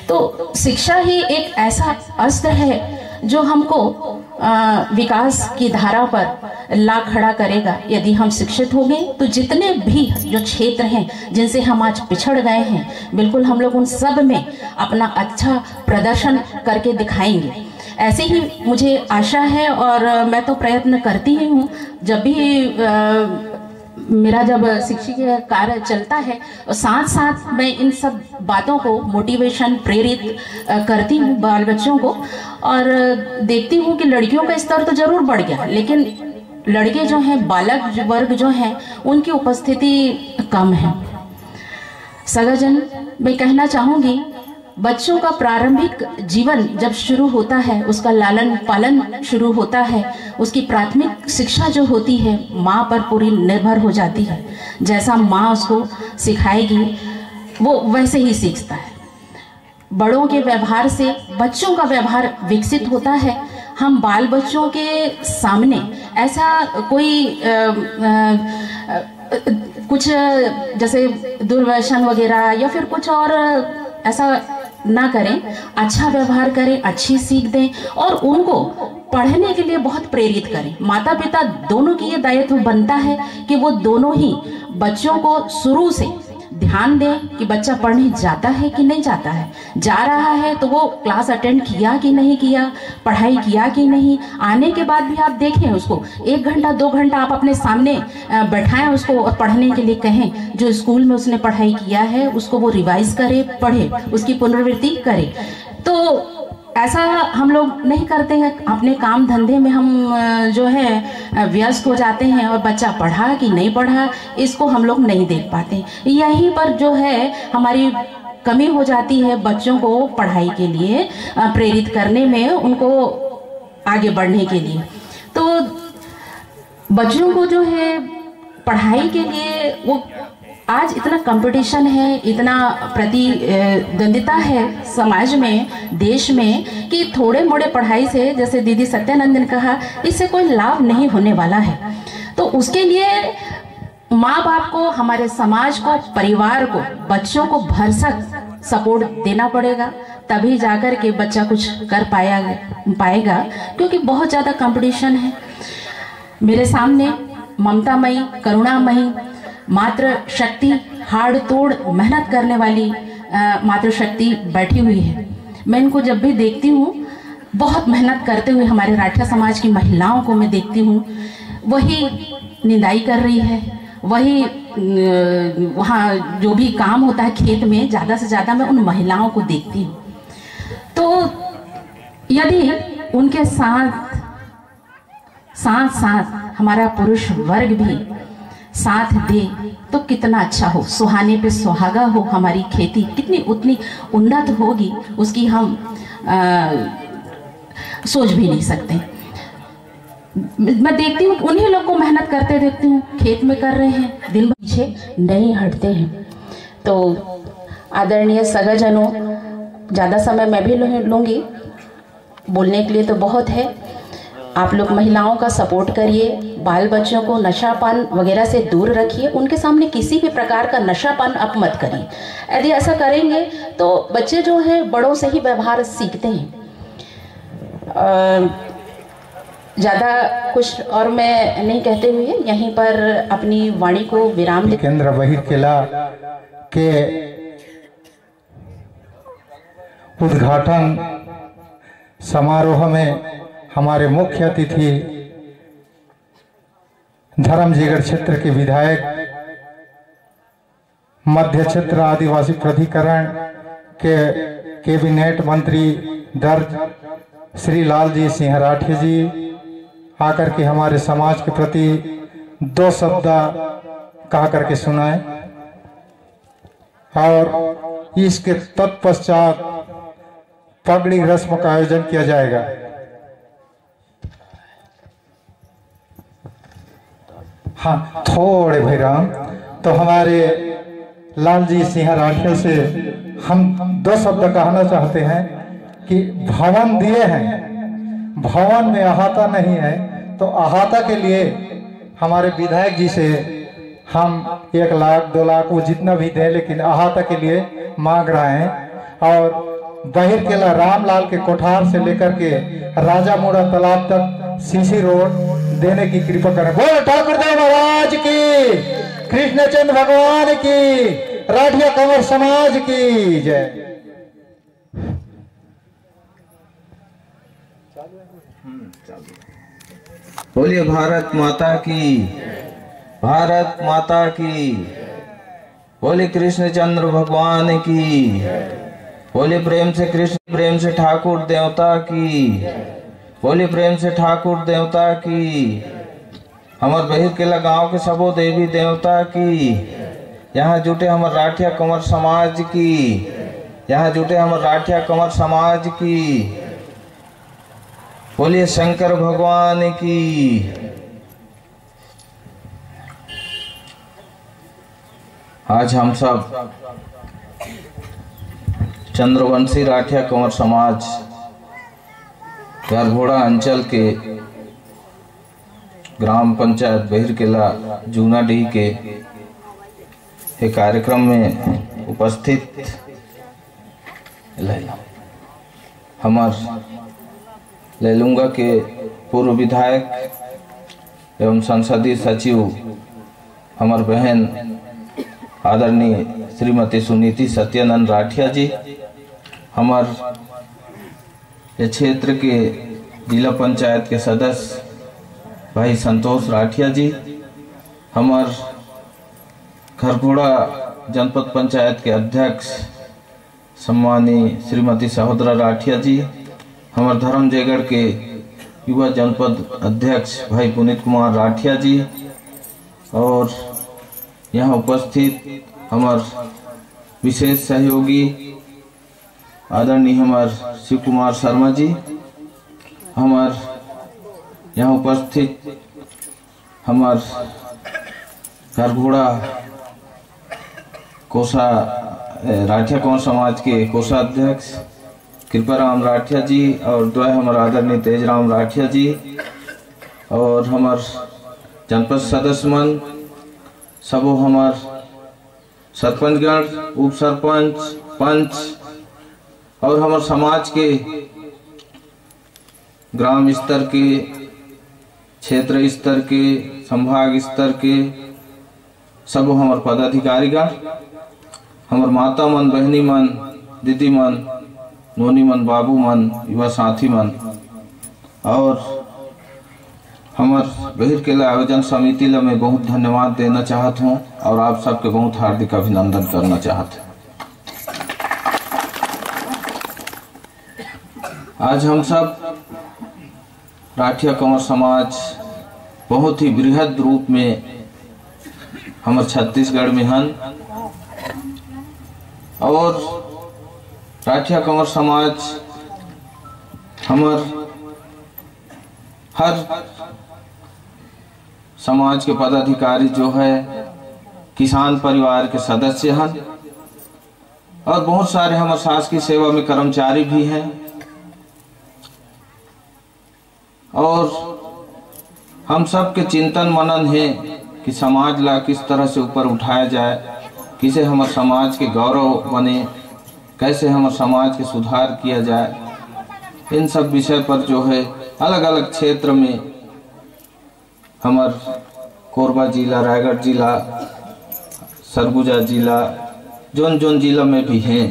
D: तो शिक्षा ही एक ऐसा अस्त्र है जो हमको विकास की धारा पर ला खड़ा करेगा। यदि हम शिक्षित हो गए तो जितने भी जो क्षेत्र हैं जिनसे हम आज पिछड़ गए हैं, बिल्कुल हम लोग उन सब में अपना अच्छा प्रदर्शन करके दिखाएंगे। ऐसे ही मुझे आशा है और मैं तो प्रयत्न करती ही हूँ। जब भी मेरा जब शिक्षकीय कार्य चलता है और साथ साथ मैं इन सब बातों को मोटिवेशन प्रेरित करती हूँ बाल बच्चों को, और देखती हूँ कि लड़कियों का स्तर तो जरूर बढ़ गया, लेकिन लड़के जो हैं, बालक वर्ग जो हैं, उनकी उपस्थिति कम है। सगाजन, मैं कहना चाहूँगी, बच्चों का प्रारंभिक जीवन जब शुरू होता है, उसका लालन पालन शुरू होता है, उसकी प्राथमिक शिक्षा जो होती है माँ पर पूरी निर्भर हो जाती है। जैसा माँ उसको सिखाएगी वो वैसे ही सीखता है। बड़ों के व्यवहार से बच्चों का व्यवहार विकसित होता है। हम बाल बच्चों के सामने ऐसा कोई कुछ जैसे दुर्व्यसन वगैरह या फिर कुछ और ऐसा ना करें, अच्छा व्यवहार करें, अच्छी सीख दें और उनको पढ़ने के लिए बहुत प्रेरित करें। माता पिता दोनों की ये दायित्व बनता है कि वो दोनों ही बच्चों को शुरू से ध्यान दें कि बच्चा पढ़ने जाता है कि नहीं जाता है, जा रहा है तो वो क्लास अटेंड किया कि नहीं किया, पढ़ाई किया कि नहीं। आने के बाद भी आप देखें उसको 1 घंटा 2 घंटा आप अपने सामने बैठाएं उसको और पढ़ने के लिए कहें। जो स्कूल में उसने पढ़ाई किया है उसको वो रिवाइज करे, पढ़े, उसकी पुनरावृत्ति करे। तो ऐसा हम लोग नहीं करते हैं। अपने काम धंधे में हम जो है व्यस्त हो जाते हैं और बच्चा पढ़ा कि नहीं पढ़ा इसको हम लोग नहीं देख पाते। यहीं पर जो है हमारी कमी हो जाती है बच्चों को पढ़ाई के लिए प्रेरित करने में, उनको आगे बढ़ने के लिए। तो बच्चों को जो है पढ़ाई के लिए वो आज इतना कंपटीशन है, इतना प्रतिद्वंदिता है समाज में, देश में, कि थोड़े मोड़े पढ़ाई से, जैसे दीदी सत्यानंद ने कहा, इससे कोई लाभ नहीं होने वाला है। तो उसके लिए माँ बाप को, हमारे समाज को, परिवार को, बच्चों को भरसक सपोर्ट देना पड़ेगा, तभी जाकर के बच्चा कुछ कर पाएगा, क्योंकि बहुत ज़्यादा कंपटीशन है। मेरे सामने ममतामयी, करुणामयी मातृ शक्ति, हाड़ तोड़ मेहनत करने वाली मातृ शक्ति बैठी हुई है। मैं इनको जब भी देखती हूँ, बहुत मेहनत करते हुए हमारे राठिया समाज की महिलाओं को मैं देखती हूँ, वही निदाई कर रही है, वही वहाँ जो भी काम होता है खेत में, ज़्यादा से ज़्यादा मैं उन महिलाओं को देखती हूँ। तो यदि उनके साथ साथ हमारा पुरुष वर्ग भी साथ दे तो कितना अच्छा हो, सुहाने पे सुहागा हो, हमारी खेती कितनी उतनी उन्नत होगी, उसकी हम सोच भी नहीं सकते। मैं देखती हूँ उन्हीं लोग को मेहनत करते देखती हूँ, खेत में कर रहे हैं, दिन भर पीछे नहीं हटते हैं। तो आदरणीय सगाजनों, ज़्यादा समय मैं भी लूँगी, बोलने के लिए तो बहुत है। आप लोग महिलाओं का सपोर्ट करिए, बाल बच्चों को नशापान वगैरह से दूर रखिए, उनके सामने किसी भी प्रकार का नशापान आप मत करिए। यदि ऐसा करेंगे तो बच्चे जो हैं बड़ों से ही व्यवहार सीखते हैं। ज़्यादा कुछ और मैं नहीं कहते हुए यहीं पर अपनी वाणी को विराम
I: केंद्र बहिरकिला के उद्घाटन समारोह में हमारे मुख्य अतिथि धर्मजीगढ़ क्षेत्र के विधायक, मध्य क्षेत्र आदिवासी प्राधिकरण के कैबिनेट मंत्री दर्ज श्री लालजी सिंह राठिया जी आकर के हमारे समाज के प्रति 2 शब्द कहा करके सुनाए और इसके तत्पश्चात पगड़ी रस्म का आयोजन किया जाएगा। हाँ, थोड़े भैराम तो हमारे लालजी सिंह राठिया से हम 2 शब्द कहना चाहते हैं कि भवन दिए हैं, भवन में अहाता नहीं है, तो अहाता के लिए हमारे विधायक जी से हम 1 लाख 2 लाख वो जितना भी दें, लेकिन अहाता के लिए मांग रहे हैं। और बहिरकिला रामलाल के कोठार से लेकर के राजा मोड़ा तालाब तक सीसी रोड देने की कृपा करें। बोल ठाकुर देव महाराज की, कृष्णचंद्र भगवान की, राठिया कंवर समाज की जय।
J: बोलिए भारत माता की, भारत माता की। बोले कृष्णचंद्र भगवान की। बोले प्रेम से कृष्ण, प्रेम से ठाकुर देवता की। बोले प्रेम से ठाकुर देवता की। हमारे बहिरकिला गांव के सबो देवी देवता की। यहाँ जुटे हमारे राठिया कंवर समाज की। यहाँ जुटे हमारे राठिया कंवर समाज की। बोलिए शंकर भगवान की। आज हम सब चंद्रवंशी राठिया कंवर समाज गरघोड़ा अंचल के ग्राम पंचायत बहिरकिला जूनाडीह के एक कार्यक्रम में उपस्थित हमार लेलुंगा के पूर्व विधायक एवं संसदीय सचिव हमार बहन आदरणीय श्रीमती सुनीति सत्यानंद राठिया जी, हमार क्षेत्र के जिला पंचायत के सदस्य भाई संतोष राठिया जी, हमार खरघोड़ा जनपद पंचायत के अध्यक्ष सम्मानी श्रीमती सहोदरा राठिया जी, हमार धर्मजयगढ़ के युवा जनपद अध्यक्ष भाई पुनीत कुमार राठिया जी, और यहाँ उपस्थित हमार विशेष सहयोगी आदरणीय हमार शिव कुमार शर्मा जी, हमार यहाँ उपस्थित हमार खरघोड़ा कोषा राठिया कंवर समाज के कोषाध्यक्ष कृपाराम राठिया जी, और द्वय हमारे आदरणीय तेजराम राठिया जी, और हमार जनपद सदस्य मन सबो हमार सरपंचगण, उप सरपंच, पंच, और हमारे समाज के ग्राम स्तर के, क्षेत्र स्तर के, संभाग स्तर के सब हमारे पदाधिकारीगण, हमारे माता मन, बहनी मन, दीदी मन, नोनी मन, बाबू मन, युवा साथी मन, और हमार बहिरकिला आयोजन समिति ला मैं बहुत धन्यवाद देना चाहता हूँ और आप सबके बहुत हार्दिक अभिनंदन करना चाहते हैं। आज हम सब राठिया कंवर समाज बहुत ही बृहद रूप में हमारे छत्तीसगढ़ में हन, और राठिया कंवर समाज हमार हर समाज के पदाधिकारी जो है किसान परिवार के सदस्य हैं, और बहुत सारे हमारे शासकीय सेवा में कर्मचारी भी हैं, और हम सब के चिंतन मनन है कि समाज ला किस तरह से ऊपर उठाया जाए, किसे हमारे समाज के गौरव बने, कैसे हमारे समाज के सुधार किया जाए, इन सब विषय पर जो है अलग अलग क्षेत्र में हमार कोरबा जिला, रायगढ़ जिला, सरगुजा जिला, जोन जोन जिला में भी हैं,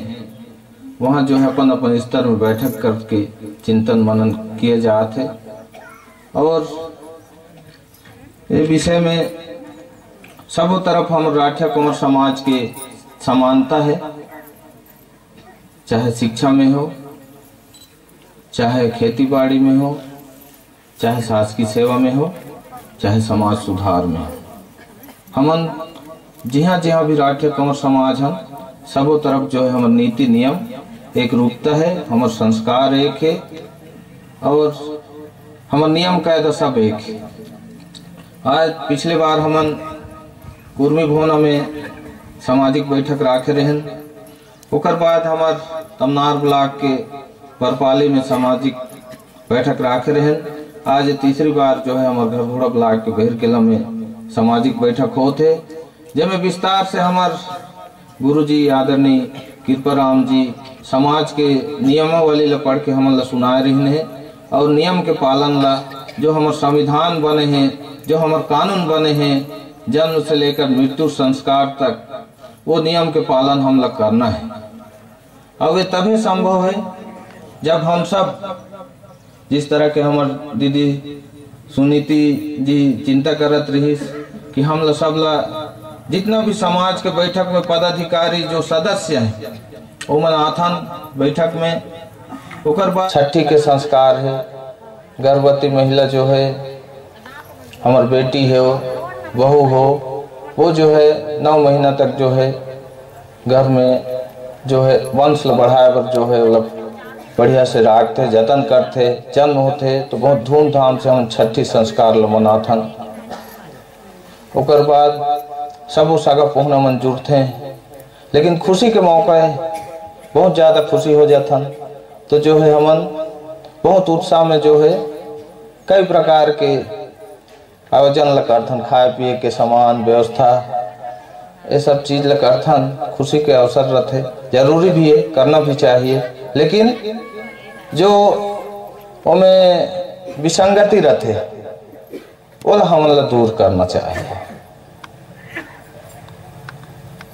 J: वहाँ जो है अपन अपन स्तर में बैठक करके चिंतन मनन किए जाते और ये विषय में सब तरफ हम राठिया कुंवर समाज के समानता है, चाहे शिक्षा में हो, चाहे खेती बाड़ी में हो, चाहे शासकीय सेवा में हो, चाहे समाज सुधार में हो। हमन जहाँ भी राठिया कुंवर समाज हम सबों तरफ जो है हमार नीति नियम एक रूपता है, हमार संस्कार एक है और हमार नियम कायदा सब एक है। आज पिछले बार हमन कुर्मी भवन में सामाजिक बैठक राखे रहन, ओकर बाद हमार तमनार ब्लॉक के बरपाली में सामाजिक बैठक राखे रहन। आज तीसरी बार जो है हमारे घरघोड़ा ब्लॉक के बहिरकेला में सामाजिक बैठक होते, जिसमें विस्तार से हमार गुरुजी आदरणीय कृपाराम जी समाज के नियमावली ला पढ़ के हमन ला सुनाए रही है और नियम के पालन ला जो हमार संविधान बने हैं, जो हमार कानून बने हैं, जन्म से लेकर मृत्यु संस्कार तक वो नियम के पालन हम लोग करना है। और ये तभी संभव है जब हम सब जिस तरह के हमार दीदी सुनीति जी चिंता करत रही कि हम लोग सब ला जितना भी समाज के बैठक में पदाधिकारी जो सदस्य हैं वो मन आथन बैठक में, ओकर बाद छठी के संस्कार है, गर्भवती महिला जो है हमार बेटी है बहू हो, वो जो है 9 महीना तक जो है घर में जो है वंश बढ़ाए पर जो है मतलब बढ़िया से राखते, जतन करते, जन्म होते तो बहुत धूमधाम से हम छठी संस्कार ल मनाथन। ओकर बाद सब सगा पहुना मन जुड़ते हैं, लेकिन खुशी के मौका है बहुत ज़्यादा खुशी हो जाथन तो जो है हमन बहुत उत्साह में जो है कई प्रकार के आयोजन ल करथन, खाए पिए के सामान व्यवस्था ये सब चीज ल करथन। खुशी के अवसर रहते, जरूरी भी है, करना भी चाहिए, लेकिन जो उनमें विसंगति रहते वो हमन ला दूर करना चाहिए।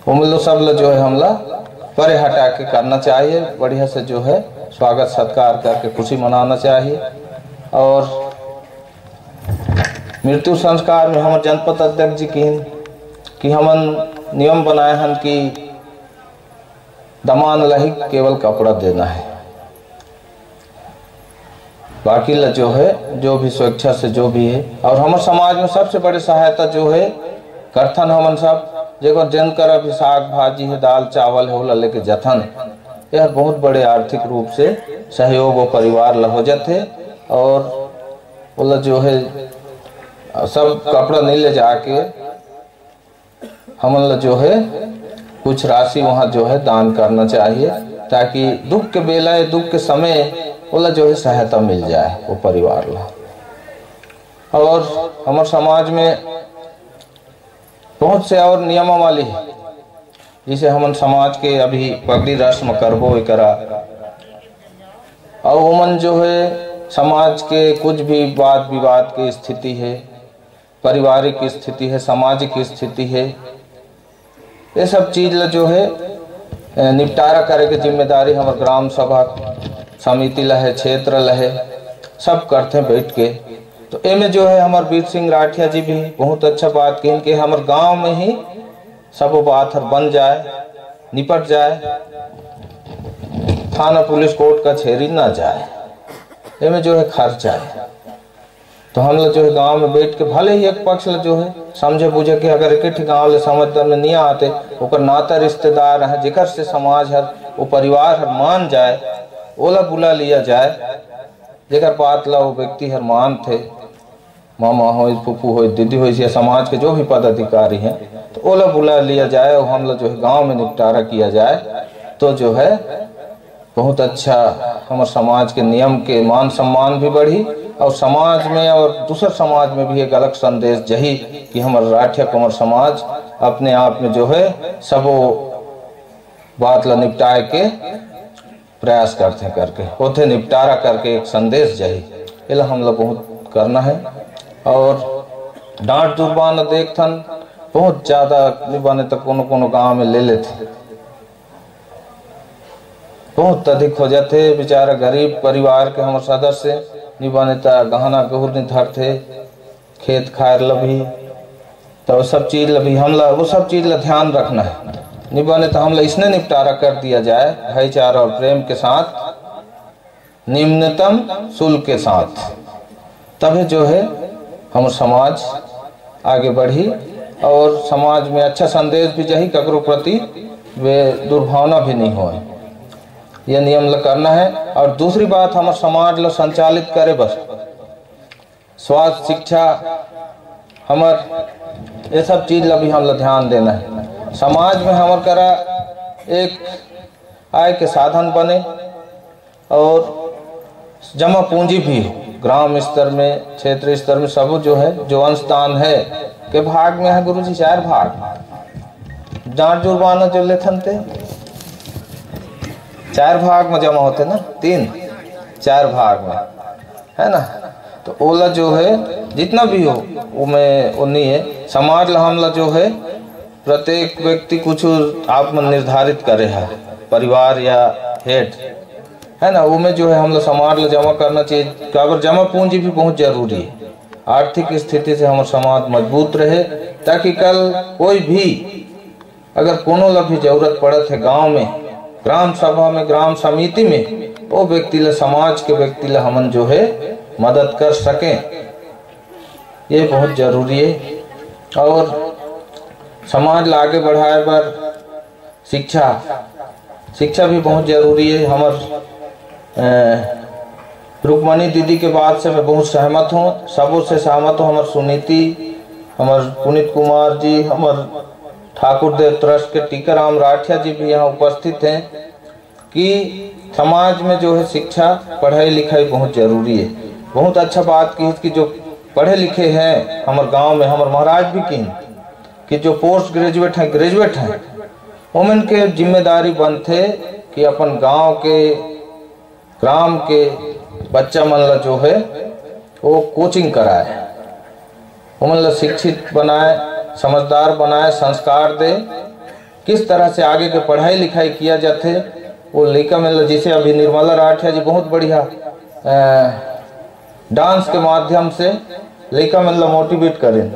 J: उन सब ला जो है हमला परे हटा के करना चाहिए, बढ़िया से जो है स्वागत सत्कार करके खुशी मनाना चाहिए। और मृत्यु संस्कार में हमारे जनपद अध्यक्ष जी की हमन नियम बनाए हैं कि दमान लही केवल कपड़ा देना है, बाकी ला जो है जो भी स्वेच्छा से जो भी है। और हमारे समाज में सबसे बड़ी सहायता जो है करथन हमन सब जगह जन कर अभी साग भाजी है, दाल चावल है, वो लेके जथन, यह बहुत बड़े आर्थिक रूप से सहयोग वो परिवार ला हो जाते। और वो जो है सब कपड़ा नहीं ले जाके हमन जो है कुछ राशि वहाँ जो है दान करना चाहिए, ताकि दुख के बेला दुख के समय वो जो है सहायता मिल जाए वो परिवार ला। और हमारे समाज में बहुत से और नियमावली है, जिसे हमन समाज के अभी पगड़ी रस्म करबो करा, और उमन जो है समाज के कुछ भी वाद विवाद की स्थिति है, पारिवारिक स्थिति है, सामाजिक स्थिति है, ये सब चीज जो है निपटारा करे के जिम्मेदारी हमारे ग्राम सभा समिति ला है, क्षेत्र ला है, सब करते हैं बैठ के। तो एमे जो है हमारे वीर सिंह राठिया जी भी बहुत अच्छा बात कहें कि हमारे गांव में ही सब बात हर बन जाए, निपट जाए, थाना पुलिस कोर्ट कचहरी ना जाए, एमे जो है खर्च आए। तो हम लोग जो है गांव में बैठ के भले ही एक पक्ष जो है समझे बुझे कि अगर एक गाँव ले समझदार में नहीं आते, ओकर नाता रिश्तेदार है जिकर से समाज हर वो परिवार हर मान जाए, ओला बुला लिया जाए, जेकर बात ला वो व्यक्ति हर मान थे, मामा हो, फूफू हो, दीदी हो, या समाज के जो भी पदाधिकारी हैं, तो ओला बुला लिया जाए और हम लोग जो है गांव में निपटारा किया जाए, तो जो है बहुत अच्छा हमारे समाज के नियम के मान सम्मान भी बढ़ी, और समाज में और दूसरे समाज में भी एक अलग संदेश जही कि हमारा राठिया कुंवर समाज अपने आप में जो है सब बात ला निपटाए के प्रयास करते करके होते निपटारा करके एक संदेश जही। इला हमला बहुत करना है। और डांट जुर्माना देखथन बहुत ज्यादा निबाने तक कोनो गांव में ले लेते, बहुत अधिक हो जाते। बेचारा गरीब परिवार के हमारे सदस्य निबाने तक गहना गहुर नहीं धरते, खेत खायर लभी तो सब चीज लभी हमला वो सब चीज ला ध्यान रखना है। निबाने तो हमला इसने निपटारा कर दिया जाए भाईचारा और प्रेम के साथ, निम्नतम शुल्क के साथ, तभी जो है हम समाज आगे बढ़ी और समाज में अच्छा संदेश भी जाही, ककरो प्रति वे दुर्भावना भी नहीं हो। यह नियम ला करना है। और दूसरी बात हमारे समाज ला संचालित करे बस स्वास्थ्य शिक्षा हमार ये सब चीज ला भी हम ला ध्यान देना है। समाज में हमार करा एक आय के साधन बने और जमा पूंजी भी हो। ग्राम स्तर में क्षेत्र स्तर में सब जो है जो अंशदान है के भाग में है गुरुजी 4 भाग। डांट जुर्माना जो लेथन थे 4 भाग में जमा होते ना, 3-4 भाग में है ना। तो ओला जो है जितना भी हो वो में उन्हीं है। समाज ला हमला जो है प्रत्येक व्यक्ति कुछ आप निर्धारित करे है, परिवार या हेड है ना, वो में जो है हम लोग समाज ला जमा करना चाहिए। काबर जमा पूंजी भी बहुत जरूरी है। आर्थिक स्थिति से हमारा समाज मजबूत रहे ताकि कल कोई भी अगर कोनो ला भी जरूरत पड़त है गांव में, ग्राम सभा में, ग्राम समिति में, वो व्यक्ति ला समाज के व्यक्ति ला हमन जो है मदद कर सके, ये बहुत जरूरी है। और समाज ला आगे बढ़ाए पर शिक्षा भी बहुत जरूरी है। हमार रुक्मणी दीदी के बात से मैं बहुत सहमत हूँ, सबों से सहमत हूँ। हमार सुनीति, हमार पुनीत कुमार जी, हमार ठाकुर देव ट्रस्ट के टीकाराम राठिया जी भी यहाँ उपस्थित हैं कि समाज में जो है शिक्षा पढ़ाई लिखाई बहुत जरूरी है। बहुत अच्छा बात की कि जो पढ़े लिखे हैं हमारे गांव में, हमारे महाराज भी की कि जो पोस्ट ग्रेजुएट हैं, ग्रेजुएट हैं, उमन के जिम्मेदारी बनते कि अपन गांव के ग्राम के बच्चा मन ला जो है वो कोचिंग कराए, उमन ला शिक्षित बनाए, समझदार बनाए, संस्कार दे, किस तरह से आगे के पढ़ाई लिखाई किया जाते वो लड़का में। जिसे अभी निर्मला राठिया जी बहुत बढ़िया डांस के माध्यम से लड़का में मोटिवेट करें,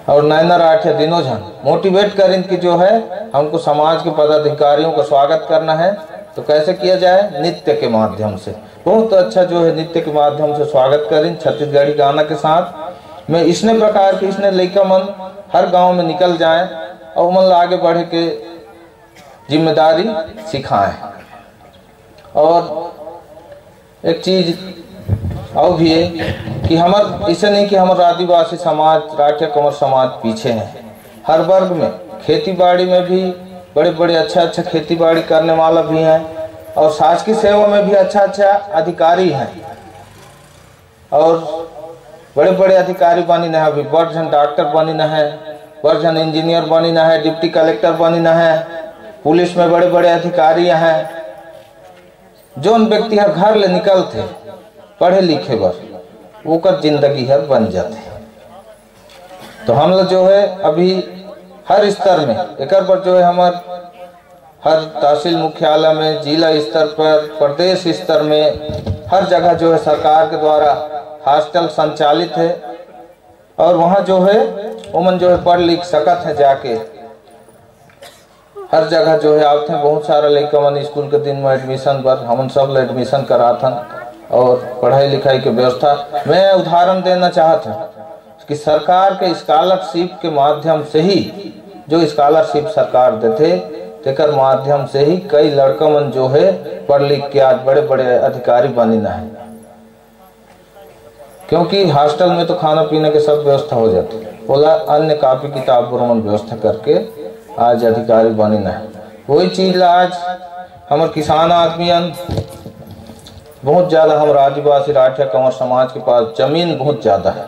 J: और नैना राठिया दिनों जन मोटिवेट करें कि जो है हमको समाज के पदाधिकारियों का स्वागत करना है तो कैसे किया जाए, नृत्य के माध्यम से। बहुत अच्छा जो है नृत्य के माध्यम से स्वागत करें छत्तीसगढ़ी गाना के साथ में। इसने प्रकार के इसने लड़का मन हर गांव में निकल जाए और मन आगे बढ़े के जिम्मेदारी सिखाएं। और एक चीज और भी है कि हमार इसे नहीं कि हमारे आदिवासी समाज, राठिया कंवर समाज पीछे हैं। हर वर्ग में खेती बाड़ी में भी बड़े बड़े अच्छा खेती बाड़ी करने वाला भी हैं, और शासकीय सेवा में भी अच्छा अधिकारी हैं, और बड़े बड़े अधिकारी बनी न है। अभी बड़झन डॉक्टर बनी न है, बड़झन इंजीनियर बनी न है, डिप्टी कलेक्टर बनी न है, पुलिस में बड़े बड़े अधिकारी हैं। जो व्यक्ति हर घर ले निकलते पढ़े लिखे बस वो कर जिंदगी हर बन जाते। तो हम लोग जो है अभी हर स्तर में एक पर जो है हमार हर तहसील मुख्यालय में, जिला स्तर पर, प्रदेश स्तर में हर जगह जो है सरकार के द्वारा हॉस्टल संचालित है, और वहाँ जो है उमन जो है पढ़ लिख सकत है जाके। हर जगह जो है आते हैं बहुत सारा लड़का मन स्कूल के दिन में एडमिशन पर हमन सब एडमिशन कराथन और पढ़ाई लिखाई की व्यवस्था। मैं उदाहरण देना चाहता हूँ कि सरकार के स्कॉलरशिप के माध्यम से ही जो स्कॉलरशिप सरकार देते तेकर माध्यम से ही कई लड़का मन जो है पढ़ लिख के आज बड़े बड़े अधिकारी बनी ना है, क्योंकि हॉस्टल में तो खाना पीने के सब व्यवस्था हो जाती है, बोला अन्य कापी किताब पर व्यवस्था करके आज अधिकारी बनी ना है। वही चीज आज हमारे किसान आदमियन बहुत ज्यादा, हमारे आदिवासी राठिया कंवर समाज के पास जमीन बहुत ज्यादा है,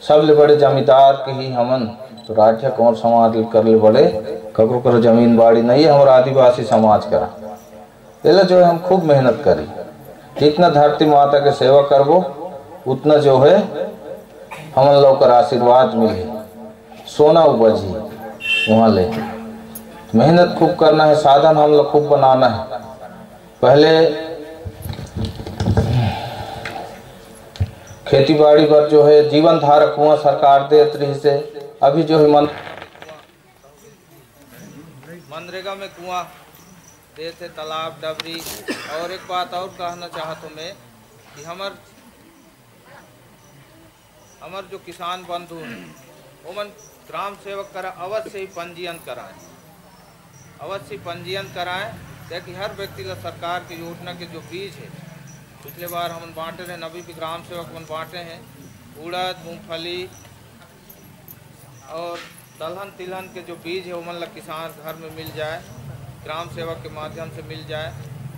J: सबले बड़े जमींदार के ही हमन तो राठिया कंवर समाज कर ले बड़े ककरो कर जमीन बाड़ी नहीं है, हमारा आदिवासी समाज करा। इसलिए जो है हम खूब मेहनत करी जितना धरती माता के सेवा करबो उतना जो है हम लोग का आशीर्वाद मिले, सोना उपजी वहाँ ले। मेहनत खूब करना है, साधन हम लोग खूब बनाना है। पहले खेती बाड़ी पर जो है जीवन धारक कुआं सरकार देत रही से, अभी जो है मनरेगा में कुआं देते, तालाब डबरी। और एक बात और कहना चाहता हूँ मैं कि हमार जो किसान बंधु हैं वो मन ग्राम सेवक करा अवश्य ही पंजीयन कराएं, अवश्य पंजीयन कराएं, ताकि हर व्यक्ति का सरकार की योजना के जो बीज है, पिछले बार हम बांटे रहे, नवी भी ग्राम सेवक मन बांटे हैं, उड़द मूंगफली और दलहन तिलहन के जो बीज है वो मन किसान घर में मिल जाए, ग्राम सेवक के माध्यम से मिल जाए,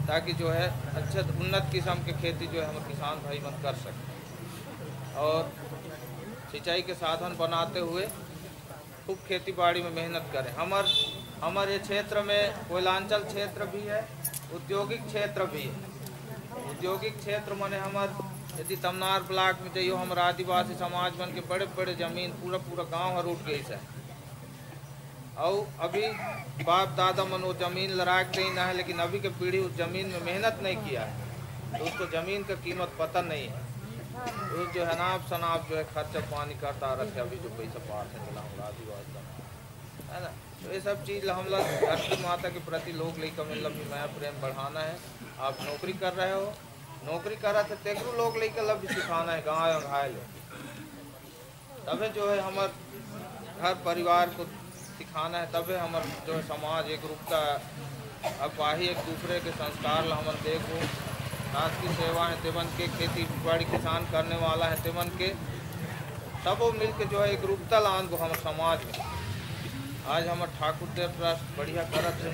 J: ताकि जो है अच्छे उन्नत किस्म के खेती जो है हम किसान भाई मन कर सकें। और सिंचाई के साधन बनाते हुए खूब खेती बाड़ी में मेहनत करें। हमारे क्षेत्र में कोयलांचल क्षेत्र भी है, औद्योगिक क्षेत्र भी है। औद्योगिक क्षेत्र माने यदि तमनार ब्लॉक में जाइयो, हमारे आदिवासी समाज मन के बड़े बड़े जमीन पूरा गांव हर उठ गई है। और अभी बाप दादा मन वो जमीन लड़ाक नहीं ना है, लेकिन अभी के पीढ़ी उस जमीन में मेहनत नहीं किया है, तो उसको जमीन का कीमत पता नहीं है। तो जो है नाप शनाप जो है खर्चा पानी करता रहते, अभी जो पैसा पाते हैं आदिवासी है ना। तो ये सब चीज़ हम लोग धरती माता के प्रति लोग लेकर मतलब मैं प्रेम बढ़ाना है। आप नौकरी कर रहे हो, नौकरी करा तो तेगरू लोग लेकर लब सिखाना है, गाँव घायल तभी जो है हमारे घर परिवार को सिखाना है, तभी हमारे जो है समाज एक रूपता अब वाही एक दूसरे के संस्कार ला हमारे देखो रात की सेवा है तेवन के, खेती बाड़ी किसान करने वाला है तेवन के, सब मिल के जो है एक रूपता लान को हमारे समाज में। आज हमारे ठाकुर देव ट्रस्ट बढ़िया करत है,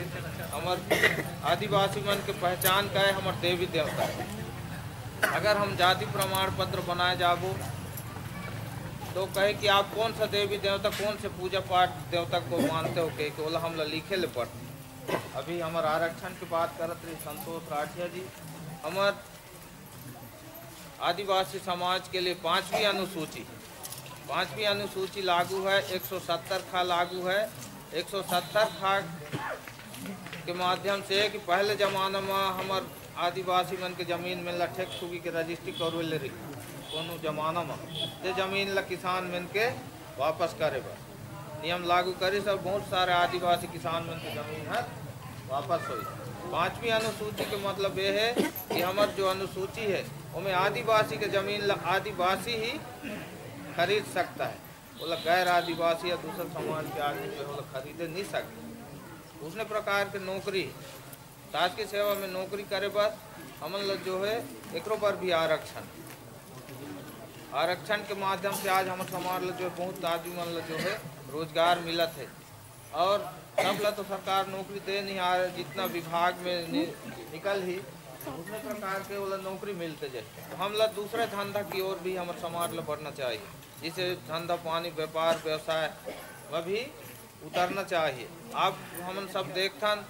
J: हमारे आदिवासी मन के पहचान का है हमारे देवी देवता। अगर हम जाति प्रमाण पत्र बनाए जाबो तो कहे कि आप कौन सा देवी देवता, कौन से पूजा पाठ देवता को मानते हो, के बोला हम लिखे ले पढ़ते। अभी हमारे आरक्षण की बात करत रही संतोष राठिया जी, हमार आदिवासी समाज के लिए पांचवी अनुसूची लागू है, 170 खा लागू है। 170 खा के माध्यम से कि पहले जमाना में हमार आदिवासी मन के जमीन में लठेक ठुकी के रजिस्ट्री करवे ले रही कोनो जमाना में, ते जमीन ला किसान मन के वापस करे बस नियम लागू करे, सब बहुत सारे आदिवासी किसान मन के जमीन है वापस हुई। 5वीं अनुसूची के मतलब ये है कि हमार जो अनुसूची है उसमें आदिवासी के जमीन ला आदिवासी ही खरीद सकता है, बोला गैर आदिवासी या दूसरे समाज के आदमी जो है खरीदे नहीं सकते। उसने प्रकार के नौकरी ताज की सेवा में नौकरी करे बस हमन लोग जो है एक पर भी आरक्षण के माध्यम से आज हमारे समाज जो है बहुत आदमी मन जो है रोजगार मिलत है। और सब ला तो सरकार नौकरी दे नहीं आ रहा, जितना विभाग में निकल ही दूसरे प्रकार के वो नौकरी मिलते जाए, तो हम लोग दूसरे धंधा की ओर भी हमारे समाज में बढ़ना चाहिए, जिसे धंधा पानी व्यापार व्यवसाय वह भी उतरना चाहिए। आप हम सब देखथन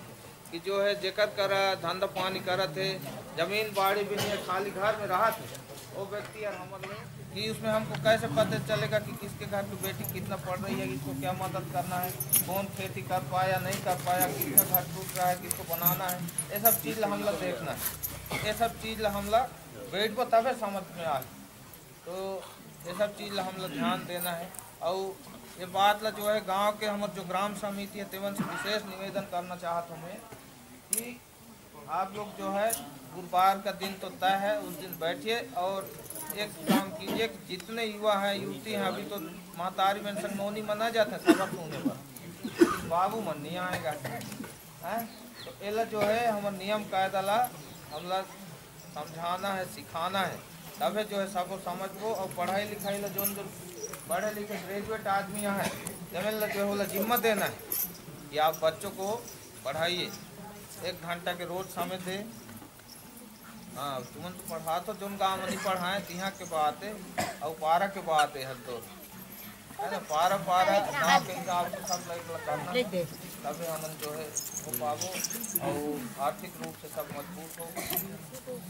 J: कि जो है जेकर करा धंधा पानी करत है, जमीन बाड़ी भी नहीं है, खाली घर में रहा थे वो व्यक्ति और हमारे कि उसमें हमको कैसे पता चलेगा कि किसके घर की बेटी कितना पढ़ रही है, किसको क्या मदद करना है, कौन खेती कर पाया नहीं कर पाया, किसका घर टूट रहा है, किसको बनाना है, ये सब चीज़ हम लोग देखना है। ये सब चीज़ हम लोग बैठ को तबे समझ में आए, तो ये सब चीज़ हम लोग ध्यान देना है। और ये बात ला जो है गांव के हमारे जो ग्राम समिति है तेवन से विशेष निवेदन करना चाहता हूँ मैं कि आप लोग जो है गुरुवार का दिन तो तय है, उस दिन बैठिए और एक काम कीजिए कि जितने युवा हैं युवती हैं, अभी तो महतारी मेंशन मौनी मना जाते हैं सबक होने पर, बाबू मन नहीं आएगा है, तो एला जो है हमारे नियम कायदा ला हम लोग समझाना है सिखाना है, तभी जो है सबको समझबो। और पढ़ाई लिखाई ला जो पढ़े लिखे ग्रेजुएट आदमी हैं जमीन ला जो है जिम्मा देना है कि आप बच्चों को पढ़ाइए, 1 घंटा के रोज समय दे। हाँ तुम तो पढ़ा तो जो गाँव में नहीं पढ़ाएं तिहाँ के बात है और 12 के बात है, तो है ना, पारा पारा ना के हिसाब से सब लोग करना, तभी हम जो है हो पाबो और आर्थिक रूप से सब मजबूत हो,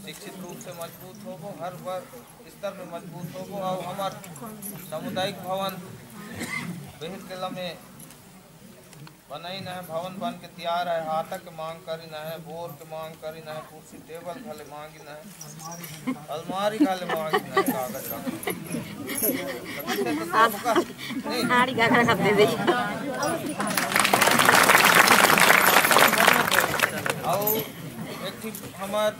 J: शिक्षित रूप से मजबूत हो, हर वर्ग स्तर में मजबूत हो। और हमारे सामुदायिक भवन बेहद किला में बनाई न है, भवन बन के तैयार है, हाथा के मांग करी न है, बोर के मांग करी न है, कुर्सी टेबल घाले मांगी न है, अलमारी घाले मांगी न है, कागज और एक ठीक हमार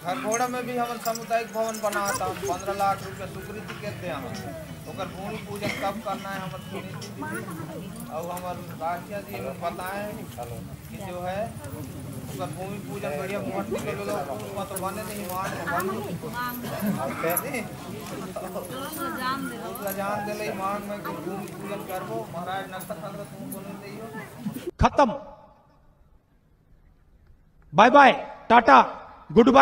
J: घरघोड़ा में भी हमारे सामुदायिक भवन बनाता हम 15 लाख रुपये स्वीकृति कहते हैं। ओकर भूमि पूजन कब करना है हमारे और हमारे राखिया जी हमें बताएं कि जो है ओकर भूमि पूजन बढ़िया मट्टी के लोग तो बने नहीं जान दिले मांग में भूमि पूजन करबो महाराज नक्शा खतरा तुम बोले दियो
K: खत्म। Bye bye, tata, good bye.